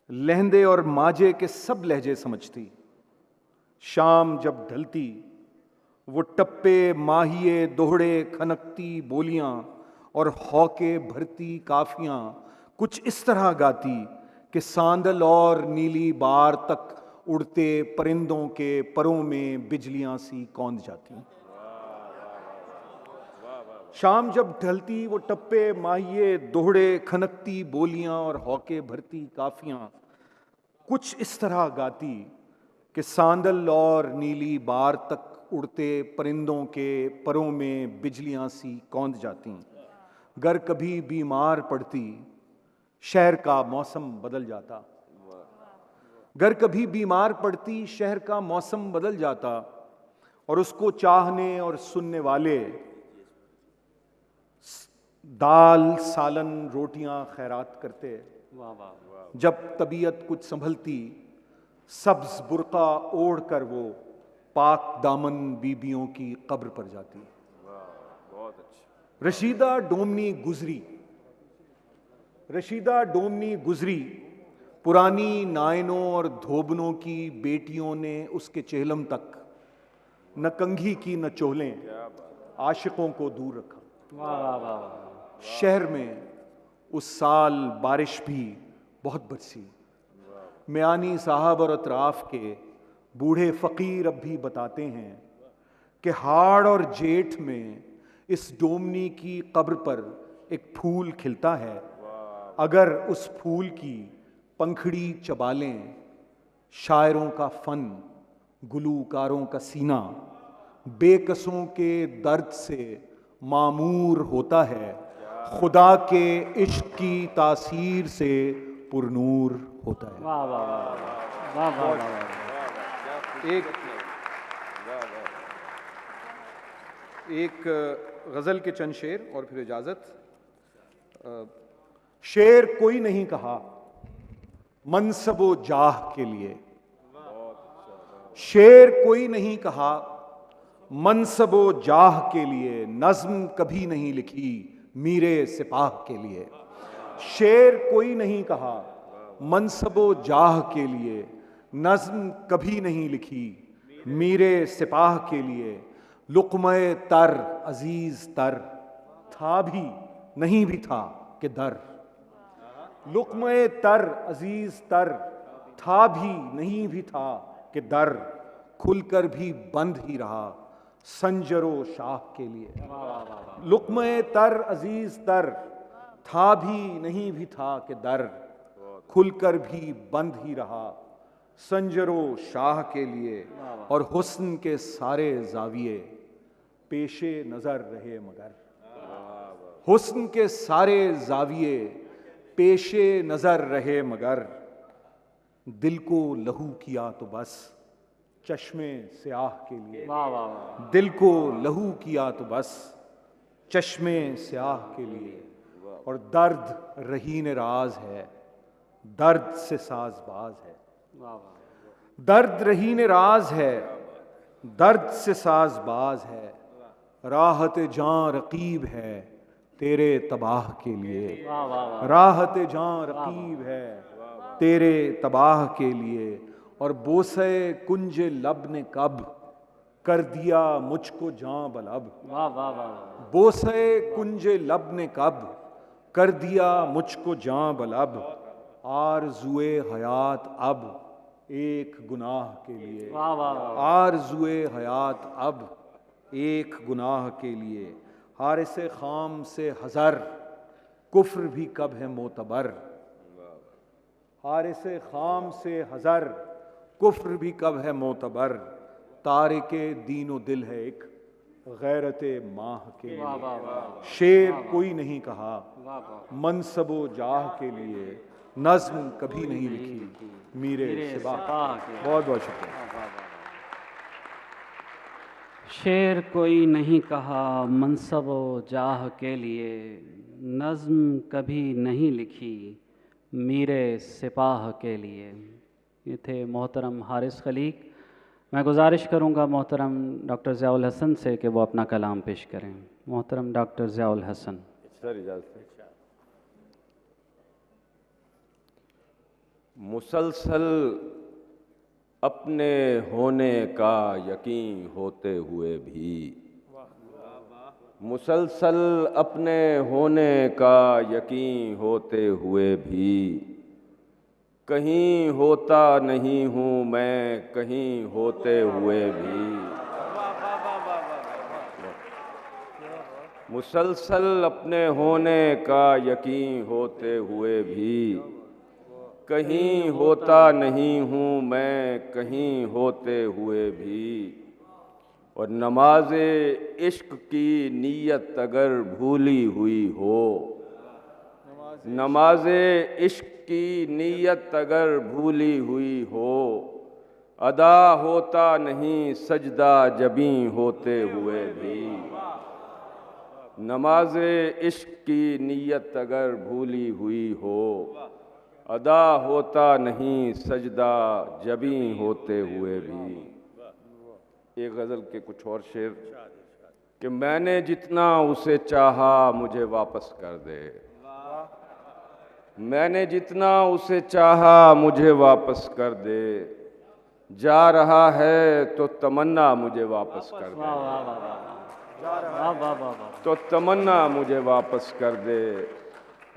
लहंदे और माजे के सब लहजे समझती। शाम जब ढलती वो टप्पे माहिए दोहड़े खनकती बोलियां और हौके भरती काफियां कुछ इस तरह गाती कि सांदल और नीली बार तक उड़ते परिंदों के परों में बिजलियां सी कौंध जाती। शाम जब ढलती वो टप्पे माहिए दोहड़े खनकती बोलियां और हौके भरती काफियां कुछ इस तरह गाती कि सांदल और नीली बार तक उड़ते परिंदों के परों में बिजलियां सी कौंध जाती। गर कभी बीमार पड़ती शहर का मौसम बदल जाता। गर कभी बीमार पड़ती शहर का मौसम बदल जाता और उसको चाहने और सुनने वाले दाल सालन रोटियां खैरात करते। जब तबीयत कुछ संभलती सब्ज बुर्का ओढ़ कर वो पाक दामन बीबियों की कब्र पर जाती। रशीदा डोमनी गुजरी, रशीदा डोमनी गुजरी, पुरानी नायनों और धोबनों की बेटियों ने उसके चेहलम तक न कंघी की न चोलें, आशिकों को दूर रखा। शहर में उस साल बारिश भी बहुत बरसी। मियानी साहब और अतराफ के बूढ़े फकीर अब भी बताते हैं कि हाड़ और जेठ में इस डोमनी की कब्र पर एक फूल खिलता है। अगर उस फूल की पंखड़ी चबा लें, शायरों का फन, गुलूकारों का सीना बेकसों के दर्द से मामूर होता है, खुदा के इश्क की तासीर से पुरनूर होता है। वाह वाह वाह वाह वाह वाह। एक गजल के चंद शेर और फिर इजाजत। शेर कोई नहीं कहा मनसबो जाह के लिए, शेर कोई नहीं कहा मनसबो जाह के लिए, नज्म कभी नहीं लिखी मीरे सिपाह के लिए। शेर कोई नहीं कहा मनसबो जाह के लिए, नज्म कभी नहीं लिखी मीरे सिपाह के लिए। लुक़्मे तर अजीज तर था भी नहीं भी था कि दर, लुक़्मे तर अजीज तर था भी नहीं भी था कि दर, खुलकर भी बंद ही रहा संजरो शाह के लिए। लुक़्मे तर अजीज तर था भी नहीं भी था कि दर, खुलकर भी बंद ही रहा संजरो शाह के लिए। और हुस्न के सारे जाविये पेशे नजर रहे मगर, हुस्न के सारे जाविये पेशे नजर रहे मगर, दिल को लहू किया तो बस चश्मे स्याह के लिए। दिल को लहू किया तो बस चश्मे स्याह के लिए। और दर्द रहीन राज है, दर्द से साजबाज है, दर्द रहीन राज है, दर्द से साजबाज है। राहत जां रकीब है तेरे तबाह के लिए, राहत जां रकीब है तेरे तबाह के लिए। और बोसे कुंज लब ने कब कर दिया मुझको जां बलब, बोसे कुंज लब ने कब कर दिया मुझको जां बलब। आरज़ुए हयात अब एक गुनाह के लिए, आरज़ुए हयात अब एक गुनाह के लिए। हारिसे खाम से हज़र कुफ्र भी कब है मोतबर, हारिसे खाम से हज़र कुफ्र भी कब है मोतबर। तारिके दीनो दिल है एक गैरते माह के लिए। शेर कोई नहीं कहा मनसबो जाह के लिए, नज्म कभी नहीं लिखी मीरे सिपाह। बहुत बहुत शुक्रिया। शेर कोई नहीं कहा मनसबो जाह के लिए, नज़्म कभी नहीं लिखी मीरे सिपाह के लिए। ये थे मोहतरम हारिस खलीक। मैं गुजारिश करूँगा मोहतरम डॉक्टर ज़ियाउल हसन से कि वो अपना कलाम पेश करें। मोहतरम डॉक्टर ज़ियाउल हसन। सर इजाज़त। मुसलसल अपने होने का यकीन होते हुए भी, मुसलसल अपने होने का यकीन होते हुए भी, कहीं होता नहीं हूँ मैं कहीं होते हुए भी। मुसलसल अपने होने का यकीन होते हुए भी, कहीं होता नहीं हूँ मैं कहीं होते हुए भी। और नमाज इश्क की नीयत अगर भूली हुई हो, नमाज इश्क की नीयत अगर भूली हुई हो, अदा होता नहीं सजदा जबी होते हुए भी। नमाज इश्क की नीयत अगर भूली हुई हो, अदा होता नहीं सजदा जबी होते हुए भी। एक गज़ल के कुछ और शेर कि मैंने जितना उसे चाहा मुझे वापस कर दे, मैंने जितना उसे चाहा मुझे वापस कर दे, जा रहा है तो तमन्ना मुझे वापस कर दे, तो तमन्ना मुझे वापस कर दे।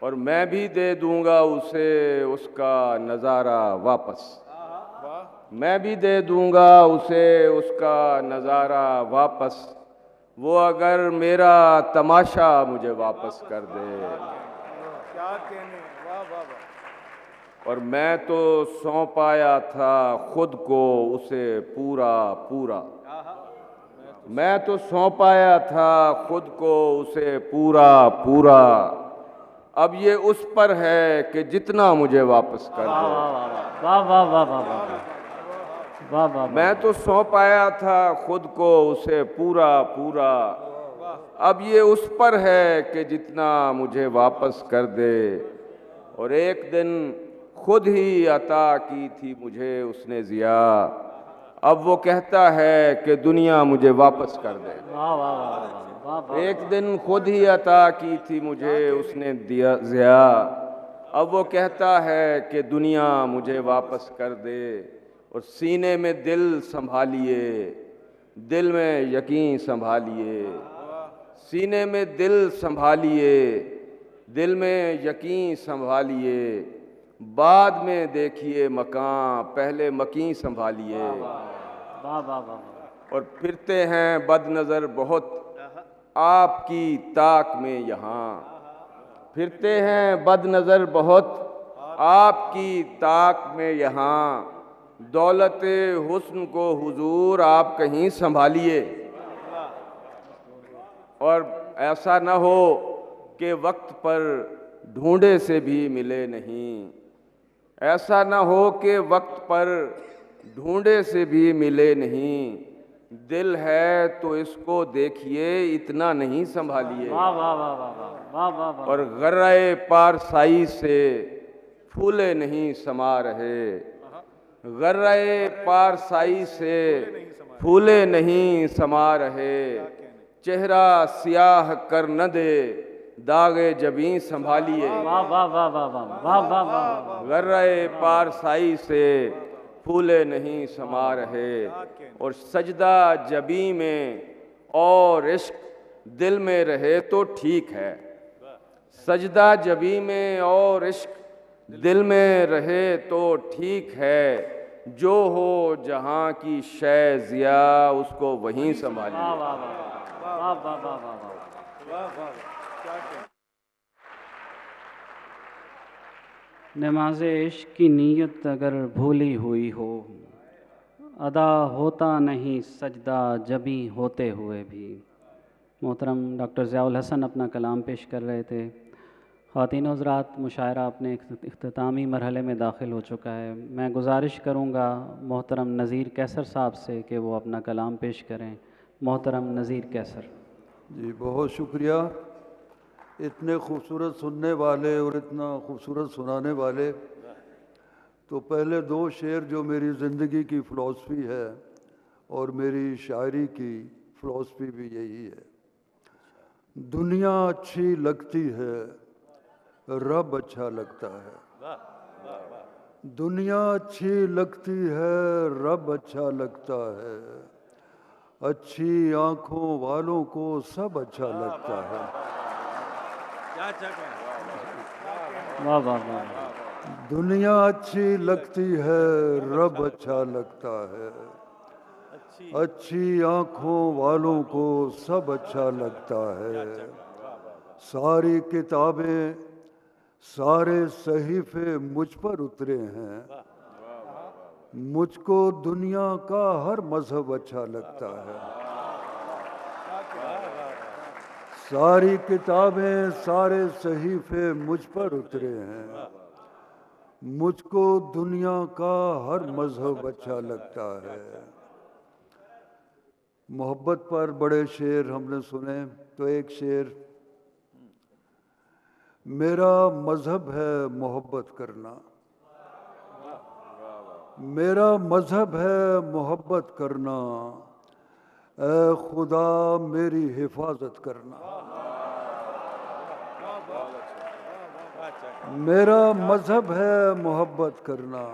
और मैं भी दे दूंगा उसे उसका नज़ारा वापस, मैं भी दे दूंगा उसे उसका नज़ारा वापस, वो अगर मेरा तमाशा मुझे वापस कर दे। और मैं तो सौंप आया था खुद को उसे पूरा पूरा, मैं तो सौंप आया था खुद को उसे पूरा पूरा, अब ये उस पर है कि जितना मुझे वापस कर दे। वाह वाह वाह वाह वाह वाह। मैं तो सौंप आया था खुद को उसे पूरा पूरा, अब ये उस पर है कि जितना मुझे वापस कर दे। और एक दिन खुद ही अता की थी मुझे उसने ज़िया, अब वो कहता है कि दुनिया मुझे वापस कर दे। वाह वाह वाह वाह। एक दिन खुद ही अता की थी मुझे उसने दिया ज़िया, अब वो कहता है कि दुनिया मुझे वापस कर दे। और सीने में दिल संभालिए, दिल में यकीन संभालिए, सीने में दिल संभालिए, दिल में यकीन संभालिए, बाद में देखिए मकान पहले मकीन संभालिए। वाह वाह वाह। और फिरते हैं बदनज़र बहुत आपकी ताक में यहाँ, फिरते हैं बदनज़र बहुत आपकी ताक में यहाँ, दौलत हुस्न को हुजूर आप कहीं संभालिए। और ऐसा न हो कि वक्त पर ढूंढे से भी मिले नहीं, ऐसा न हो कि वक्त पर ढूंढे से भी मिले नहीं, दिल है तो इसको देखिए इतना नहीं संभालिए। वाह वाह वाह वाह वाह वाह। और गर्रे पारसाई से फूले नहीं समा रहे, गर्रे पारसाई से फूले नहीं समा रहे, चेहरा सियाह कर न दे दागे जबी संभालिए। वाह वाह वाह वाह वाह वाह वाह। गर्रे पारसाई से फूले नहीं समा रहे, और सजदा जबी में और इश्क दिल में रहे तो ठीक है, सजदा जबी में और इश्क दिल में रहे तो ठीक है, जो हो जहाँ की शय ज़िया उसको वहीं संभालिए। वाह वाह वाह वाह वाह वाह वाह। नमाज इश्क की नीयत अगर भूली हुई हो, अदा होता नहीं सजदा जबी होते हुए भी। मोहतरम डॉक्टर ज़ियाउल हसन अपना कलाम पेश कर रहे थे। ख़वातीन हज़रात, मुशायरा अपने इख्तितामी मरहले में दाखिल हो चुका है। मैं गुजारिश करूँगा मोहतरम नज़ीर कैसर साहब से कि वो अपना कलाम पेश करें। मोहतरम नज़ीर कैसर। जी बहुत शुक्रिया। इतने खूबसूरत सुनने वाले और इतना खूबसूरत सुनाने वाले, तो पहले दो शेर जो मेरी ज़िंदगी की फ़िलासफ़ी है और मेरी शायरी की फ़िलासफ़ी भी यही है। दुनिया अच्छी लगती है, रब अच्छा लगता है। दुनिया अच्छी लगती है, रब अच्छा लगता है, अच्छी आँखों वालों को सब अच्छा लगता है। वाह वाह वाह। दुनिया अच्छी लगती है, रब अच्छा लगता है, अच्छी आँखों वालों को सब अच्छा लगता है। सारी किताबें सारे सहीफे मुझ पर उतरे हैं, मुझको दुनिया का हर मजहब अच्छा लगता है। सारी किताबें सारे सहीफे मुझ पर उतरे हैं, मुझको दुनिया का हर मजहब अच्छा लगता है। मोहब्बत पर बड़े शेर हमने सुने, तो एक शेर, मेरा मजहब है मोहब्बत करना, मेरा मजहब है मोहब्बत करना, ऐ खुदा मेरी हिफाजत करना। मेरा मजहब है मोहब्बत करना,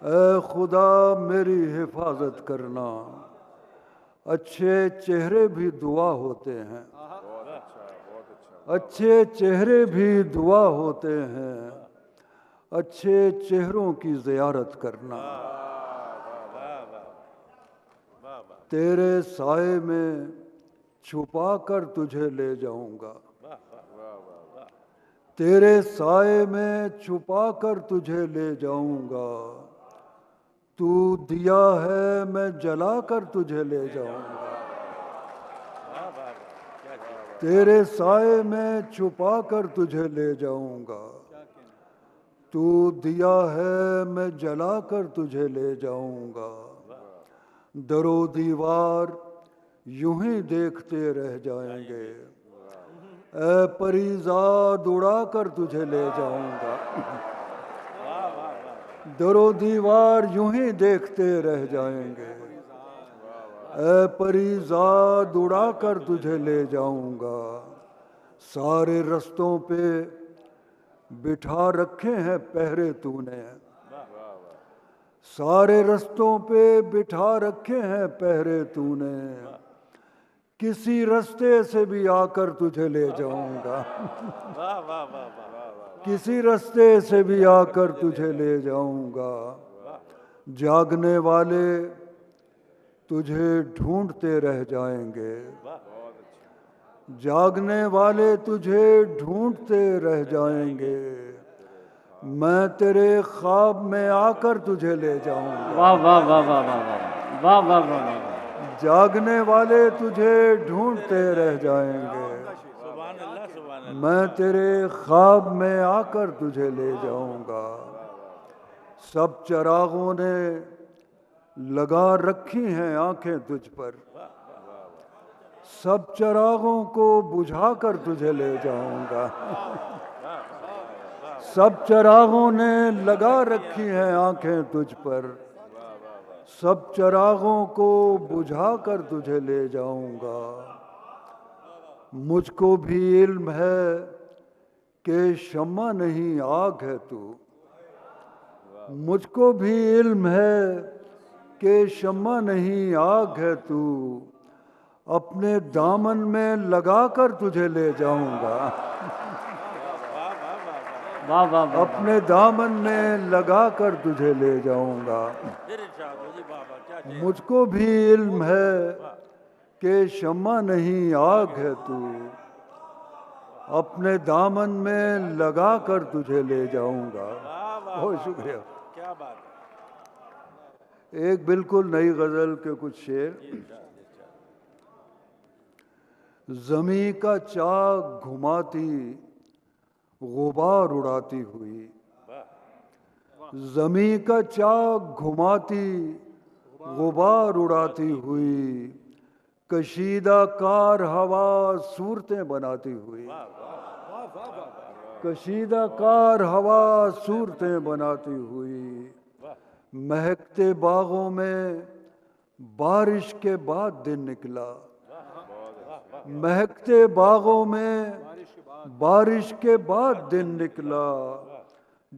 ऐ खुदा मेरी हिफाजत करना। अच्छे चेहरे भी दुआ होते हैं, अच्छे चेहरे भी दुआ होते हैं, अच्छे चेहरों की ज़ियारत करना। तेरे साए में छुपा कर तुझे ले जाऊंगा, तेरे साए में छुपा कर तुझे ले जाऊंगा। तू दिया है मैं जला कर तुझे ले जाऊंगा, तेरे साए में छुपा कर तुझे ले जाऊंगा। तू दिया है मैं जला कर तुझे ले जाऊंगा। दरो दीवार यूं ही देखते रह जाएंगे, ऐ परीज़ाद उड़ा कर तुझे ले जाऊंगा। दरो दीवार यूं ही देखते रह जाएंगे, ऐ परीज़ाद उड़ा कर तुझे ले जाऊंगा। सारे रस्तों पे बिठा रखे हैं पहरे तूने, सारे रस्तों पे बिठा रखे हैं पहरे तूने। किसी रास्ते से भी आकर तुझे ले जाऊंगा, किसी रास्ते से भी आकर तुझे ले जाऊंगा। जागने वाले तुझे ढूंढते रह जाएंगे, जागने वाले तुझे ढूंढते रह जाएंगे। मैं तेरे ख्वाब में आकर तुझे ले जाऊंगा। वाह वाह वाह वाह वाह वाह वाह वाह वाह वाह। जागने वाले तुझे ढूंढते रह जाएंगे, मैं तेरे ख्वाब में आकर तुझे ले जाऊंगा। सब चरागों ने लगा रखी हैं आंखें तुझ पर, सब चरागों को बुझा कर तुझे ले जाऊंगा। सब चरागों ने लगा रखी हैं आंखें तुझ पर, सब चरागों को बुझा कर तुझे ले जाऊंगा। मुझको भी इल्म है कि शम्मा नहीं आग है तू, मुझको भी इल्म है कि शम्मा नहीं आग है तू। अपने दामन में लगा कर तुझे ले जाऊंगा, वाह वाह वाह। अपने दामन में लगा कर तुझे ले जाऊंगा। मुझको भी इल्म है कि शम्मा नहीं आग है तू, अपने दामन में लगा कर तुझे ले जाऊंगा। बहुत शुक्रिया। क्या बात है। एक बिल्कुल नई गजल के कुछ शेर। ज़मीं का चाक घुमाती गुबार उड़ाती हुई, ज़मीं का चाक घुमाती गुबार उड़ाती हुई, कशीदा कार हवा सूरतें बनाती हुई, कशीदा कार हवा सूरतें बनाती हुई। महकते बागों में बारिश के बाद दिन निकला, महकते बागों में बारिश के बाद दिन निकला।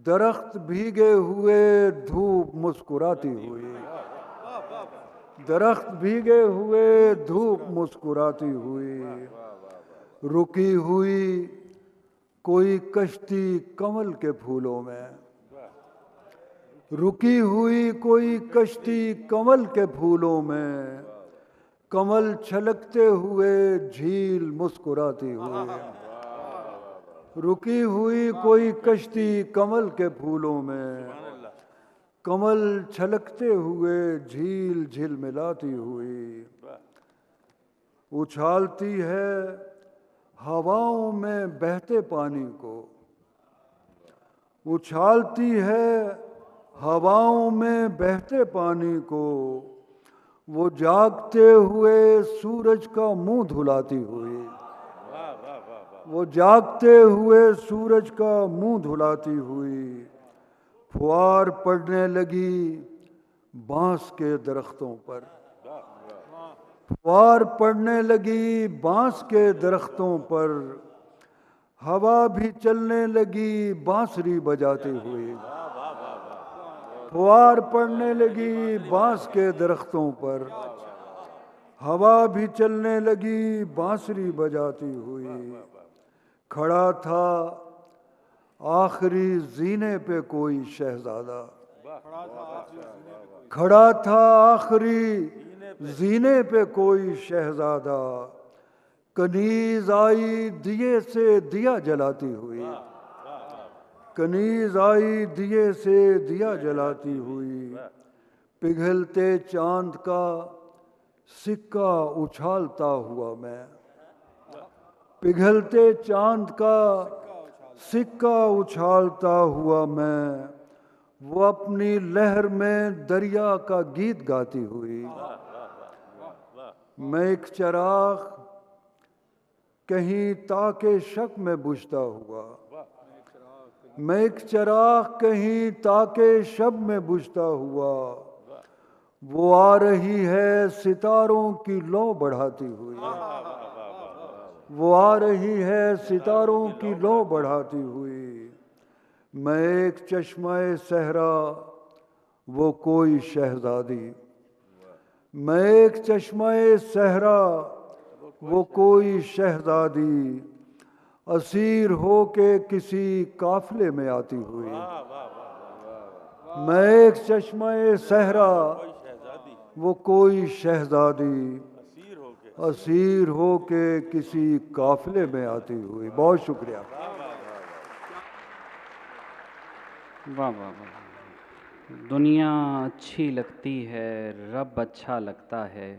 दरख्त भीगे हुए धूप मुस्कुराती हुई, दरख्त भीगे हुए धूप मुस्कुराती हुई। रुकी हुई कोई कश्ती कमल के फूलों में, रुकी हुई कोई कश्ती कमल के फूलों में। कमल छलकते हुए झील मुस्कुराती हुई, रुकी हुई कोई कश्ती कमल के फूलों में, कमल छलकते हुए झील झील मिलाती हुई, उछालती है हवाओं में बहते पानी को, उछालती है हवाओं में बहते पानी को, वो जागते हुए सूरज का मुंह धुलाती हुई, वो जागते हुए सूरज का मुंह धुलाती हुई, फुहार पड़ने लगी बांस के दरख्तों पर, फुहार पड़ने लगी बांस के दरख्तों पर, हवा भी चलने लगी बांसुरी बजाती हुई, फुहार पड़ने लगी बांस के दरख्तों पर, हवा भी चलने लगी बांसुरी बजाती हुई। खड़ा था आखिरी जीने पे कोई शहजादा, खड़ा था आखिरी जीने पे कोई शहजादा, कनीज आई दिए से दिया जलाती हुई, कनीज आई दिए से दिया जलाती हुई, पिघलते चांद का सिक्का उछालता हुआ मैं, पिघलते चांद का सिक्का उछालता हुआ मैं, वो अपनी लहर में दरिया का गीत गाती हुई। मैं एक चिराग कहीं ताके शक में बुझता हुआ, मैं एक चिराग कहीं ताके शब में बुझता हुआ, वो आ रही है सितारों की लौ बढ़ाती हुई, वो आ रही है सितारों की लौ बढ़ाती हुई। मैं एक चश्मे सहरा वो कोई शहजादी, मैं एक चश्मे सहरा वो कोई शहजादी, असीर हो के किसी काफिले में आती हुई। मैं एक चश्मे सहरा वो कोई शहजादी, असीर हो के किसी काफिले में आती हुई। बहुत शुक्रिया। वाह वाह वाह। दुनिया अच्छी लगती है, रब अच्छा लगता है,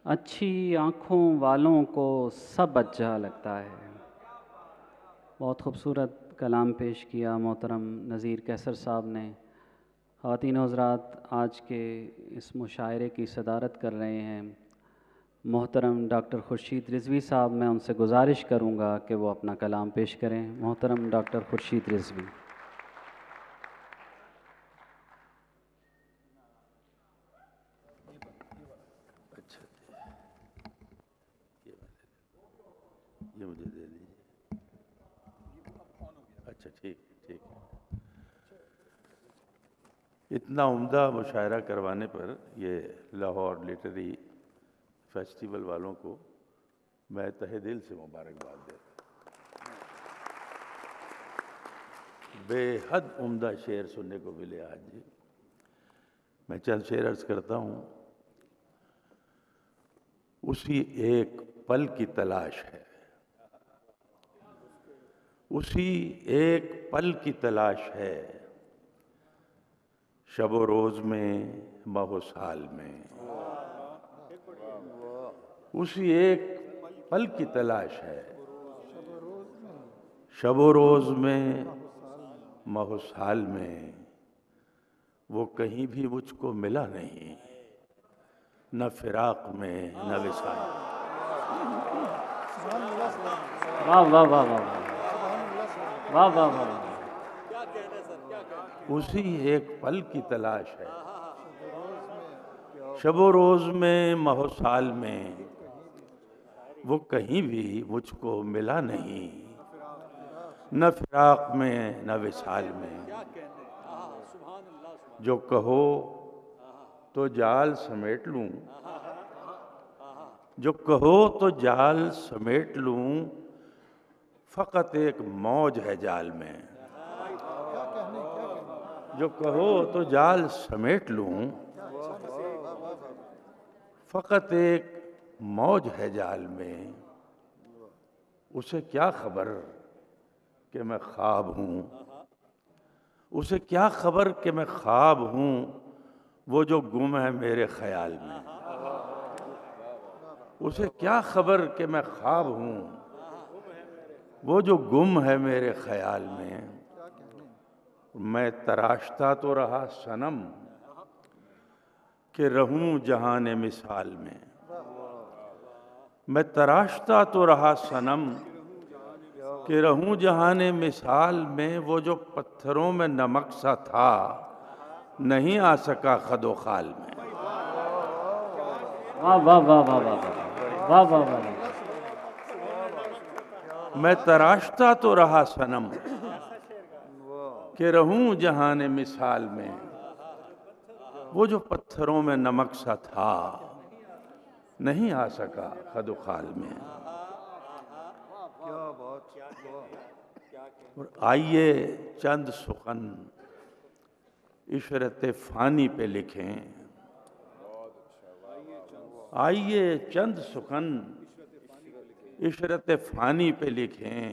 अच्छी आँखों वालों को सब अच्छा लगता है। बहुत खूबसूरत कलाम पेश किया मोहतरम नज़ीर कैसर साहब ने। ख़वातीन हज़रात, आज के इस मुशायरे की सदारत कर रहे हैं मोहतरम डॉक्टर खुर्शीद रिजवी साहब। मैं उनसे गुजारिश करूँगा कि वो अपना कलाम पेश करें। मोहतरम डॉक्टर खुर्शीद रिजवी। ये मुझे दे दीजिए। अच्छा, ठीक ठीक। इतना उम्दा मुशायरा करवाने पर ये लाहौर लिटरेरी फेस्टिवल वालों को मैं तहे दिल से मुबारकबाद देता हूँ। बेहद उम्दा शेर सुनने को मिले आज जी। मैं चंद शेर अर्ज करता हूँ। उसी एक पल की तलाश है, उसी एक पल की तलाश है, शबो रोज में माहो साल में, उसी एक पल की तलाश है, शबो रोज में माहो साल में, वो कहीं भी मुझको मिला नहीं, न फिराक में न विसाल। वाह वाह वाह वाह वाह वाह वाह। उसी एक पल की तलाश है, शबो रोज में माहो साल में, वो कहीं भी मुझको मिला नहीं, न फिराक में न विसाल में। जो कहो तो जाल समेट लूं, जो कहो तो जाल समेट लूं, फकत एक मौज है जाल में। जो कहो तो जाल समेट लूं, फकत एक मौज है जाल में। उसे क्या खबर कि मैं ख्वाब हूँ, उसे क्या खबर कि मैं ख्वाब हूँ, वो जो गुम है मेरे ख्याल में। उसे क्या खबर कि मैं ख्वाब हूँ, वो जो गुम है मेरे ख्याल में। मैं तराशता तो रहा सनम कि रहूं जहान मिसाल में। मैं तराशता तो रहा सनम कि रहूं जहान मिसाल में। वो जो पत्थरों में नमक सा था, नहीं आ सका खदो खाल में। वाह वाह वाह वाह वाह वाह वाह वाह वाह। मैं तराशता तो रहा सनम कि रहूं जहान मिसाल में। वो जो पत्थरों में नमक सा था, नहीं आ सका खदो खाल में। और आइए चंद सुखन इशरत फ़ानी पे लिखें। आइए चंद सुखन इशरत फ़ानी पे लिखें।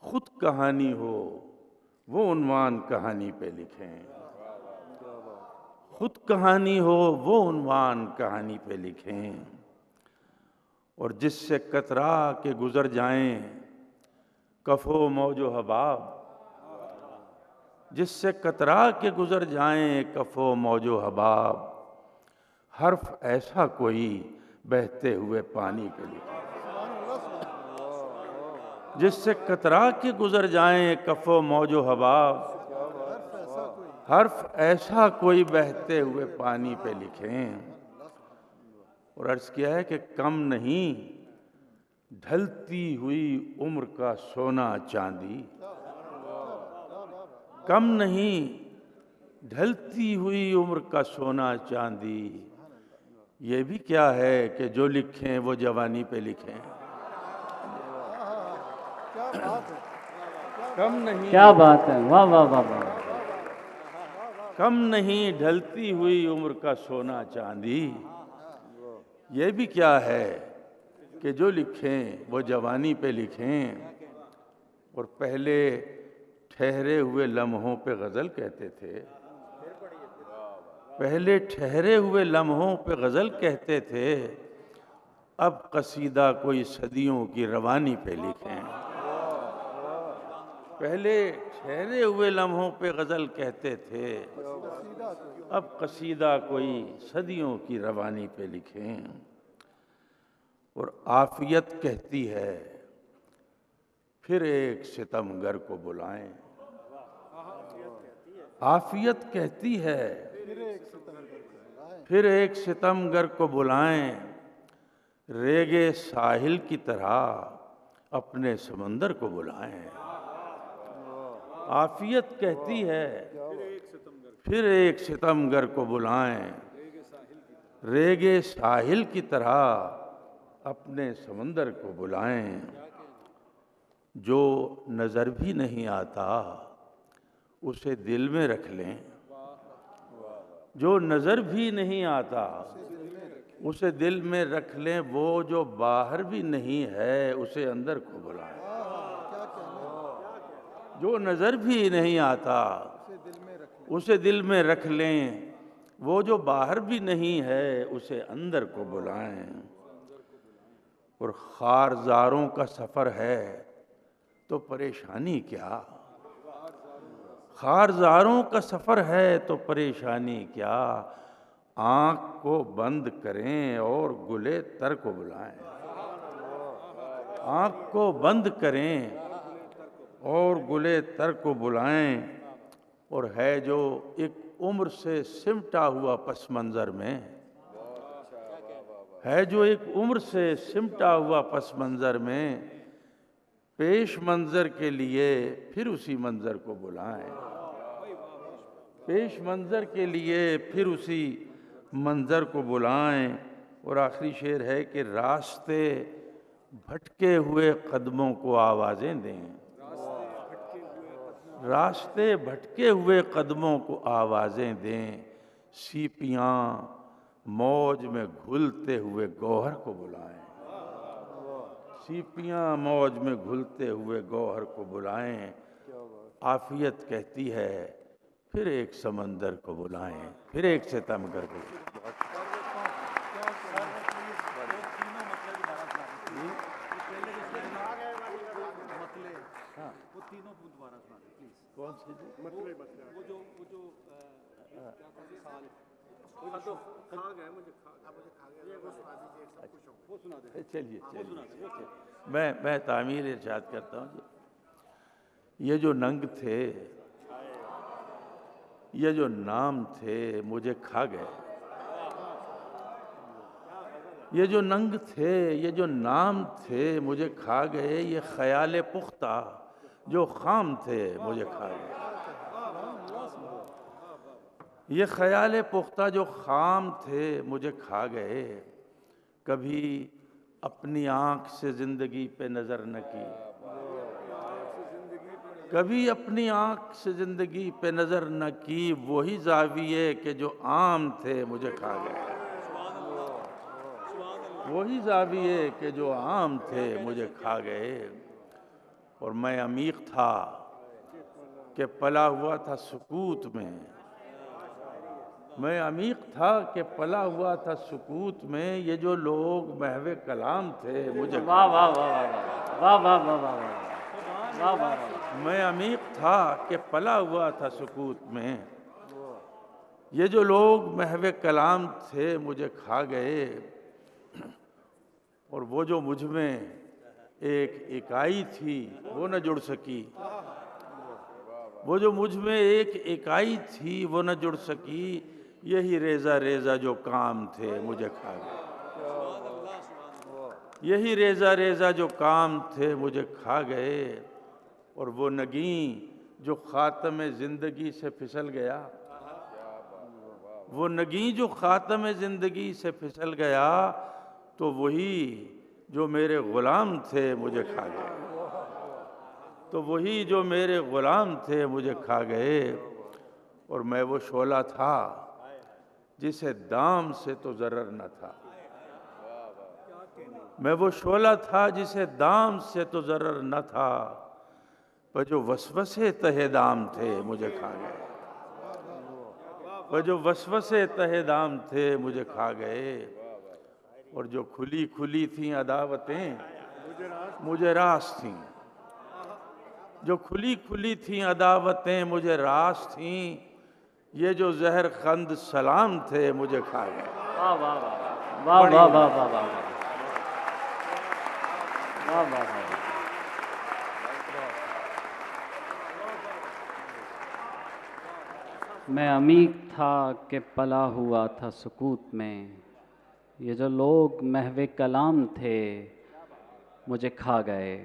खुद कहानी हो वो उन्वान कहानी पे लिखें। खुद कहानी हो वो उन्वान कहानी पे लिखें। और जिससे कतरा के गुजर जाएं कफ़ो मौजो हबाब। जिससे कतरा के गुजर जाएं कफ़ो मौजो हबाब। हर्फ ऐसा कोई बहते हुए पानी पे लिखे। जिससे कतरा के गुजर जाएं कफ़ो मौजो हबाब। हर्फ ऐसा कोई बहते हुए पानी पे लिखें। और अर्ज किया है कि कम नहीं ढलती हुई उम्र का सोना चांदी। कम नहीं ढलती हुई उम्र का सोना चांदी। ये भी क्या है कि जो लिखें वो जवानी पे लिखें। कम नहीं, क्या बात है, वाह वाह वाह वाह। कम नहीं ढलती हुई उम्र का सोना चांदी। ये भी क्या है कि जो लिखें वो जवानी पे लिखें। और पहले ठहरे हुए लम्हों पे गज़ल कहते थे। पहले ठहरे हुए लम्हों पे गज़ल कहते थे। अब कसीदा कोई सदियों की रवानी पे लिखें। पहले ठहरे हुए लम्हों पे गज़ल कहते थे। अब कसीदा कोई सदियों की रवानी पे लिखें। और आफियत कहती है फिर एक सितमगर को बुलाएं। आफियत कहती है फिर एक सितमगर को बुलाएं। रेगे साहिल की तरह अपने समंदर को बुलाएं। आफियत कहती है फिर एक सितमगर को बुलाएं। रेगे साहिल की तरह अपने समंदर को बुलाएं। जो नज़र भी नहीं आता उसे दिल में रख लें। जो नज़र भी नहीं आता उसे दिल में रख लें। वो जो बाहर भी नहीं है उसे अंदर को बुलाएं। जो नज़र भी नहीं आता उसे दिल में रख लें। वो जो बाहर भी नहीं है उसे अंदर को बुलाएं। और खारजारों का सफ़र है तो परेशानी क्या। खारजारों का सफ़र है तो परेशानी क्या। आँख को बंद करें और गुले तर को बुलाएं। आँख को बंद करें और गुले तर को बुलाएं। और है जो एक उम्र से सिमटा हुआ पस मंज़र में। है जो एक उम्र से सिमटा हुआ पस मंज़र में। पेश मंज़र के लिए फिर उसी मंज़र को बुलाएं। पेश मंज़र के लिए फिर उसी मंज़र को बुलाएं। और आखिरी शेर है कि रास्ते भटके हुए कदमों को आवाज़ें दें। रास्ते भटके हुए कदमों को आवाज़ें दें। सीपियाँ मौज में घुलते हुए गौहर को बुलाएं। सीपियाँ मौज में घुलते हुए गौहर को बुलाएं। आफियत कहती है फिर एक समंदर को बुलाएं, फिर एक सितमगर को। कौन सी चलिए मैं तामीर इरशाद करता हूँ। ये जो नंग थे, ये जो नाम थे, मुझे खा गए। ये जो नंग थे, ये जो नाम थे, मुझे खा गए। ये ख्याल पुख्ता जो खाम थे, मुझे खा गए। ये ख्याल पुख्ता जो खाम थे, मुझे खा गए। कभी अपनी आँख से ज़िंदगी पे नज़र न की, कभी अपनी आँख से ज़िंदगी पे नज़र न की। वही ज़ाविये के जो आम थे, मुझे खा गए। वही ज़ाविये के जो आम थे, मुझे खा गए। और मैं अमीक था कि पला हुआ था सुकूत में। मैं अमीक था कि पला हुआ था सुकूत में। ये जो लोग महवे कलाम थे, मुझे वाह वाह वाह वाह वाह वाह वाह वाह वाह। मैं अमीक था कि पला हुआ था सुकूत में। ये जो लोग महवे कलाम थे, मुझे खा गए। और वो जो मुझ में एक इकाई थी, वो न जुड़ सकी। वो जो मुझ में एक इकाई थी, वो न जुड़ सकी। यही रेजा रेजा जो काम थे, मुझे खा गए। यही रेजा रेजा जो काम थे, मुझे खा गए। और वो नगी जो खातम जिंदगी से फिसल गया, वो नगी जो खातम जिंदगी से फिसल गया, तो वही जो मेरे गुलाम थे, मुझे खा गए। तो वही जो मेरे गुलाम थे, मुझे खा गए। और मैं वो शोला था जिसे दाम से तो ज़रर न था। मैं वो शोला था जिसे दाम से तो ज़रर न था। पर जो वसवसे तहे दाम थे, मुझे खा गए। पर जो वसवसे तहे दाम थे, मुझे खा गए। और जो खुली खुली थी अदावतें, मुझे रास थीं। जो खुली खुली थी अदावतें, मुझे रास थीं। ये जो जहर खंद सलाम थे, मुझे खा गए। वाह वाह वाह वाह वाह वाह वाह वाह वाह वाह वाह। मैं अमीक था कि पला हुआ था सुकूत में। ये जो लोग महवे कलाम थे, मुझे खा गए।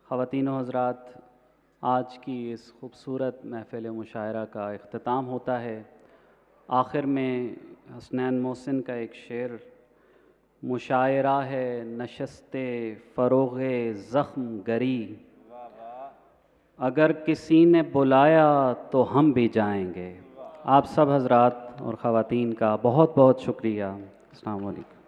ख़वातीनो हज़रात, आज की इस खूबसूरत महफ़िल मुशायरा का इख्तिताम होता है। आखिर में हसनैन मोहसिन का एक शेर, मुशायरा है नशस्ते फ़रोग़े ज़ख्म गरी। अगर किसी ने बुलाया तो हम भी जाएंगे। आप सब हज़रात और ख़वातीन का बहुत बहुत शुक्रिया। अस्सलाम वालेकुम।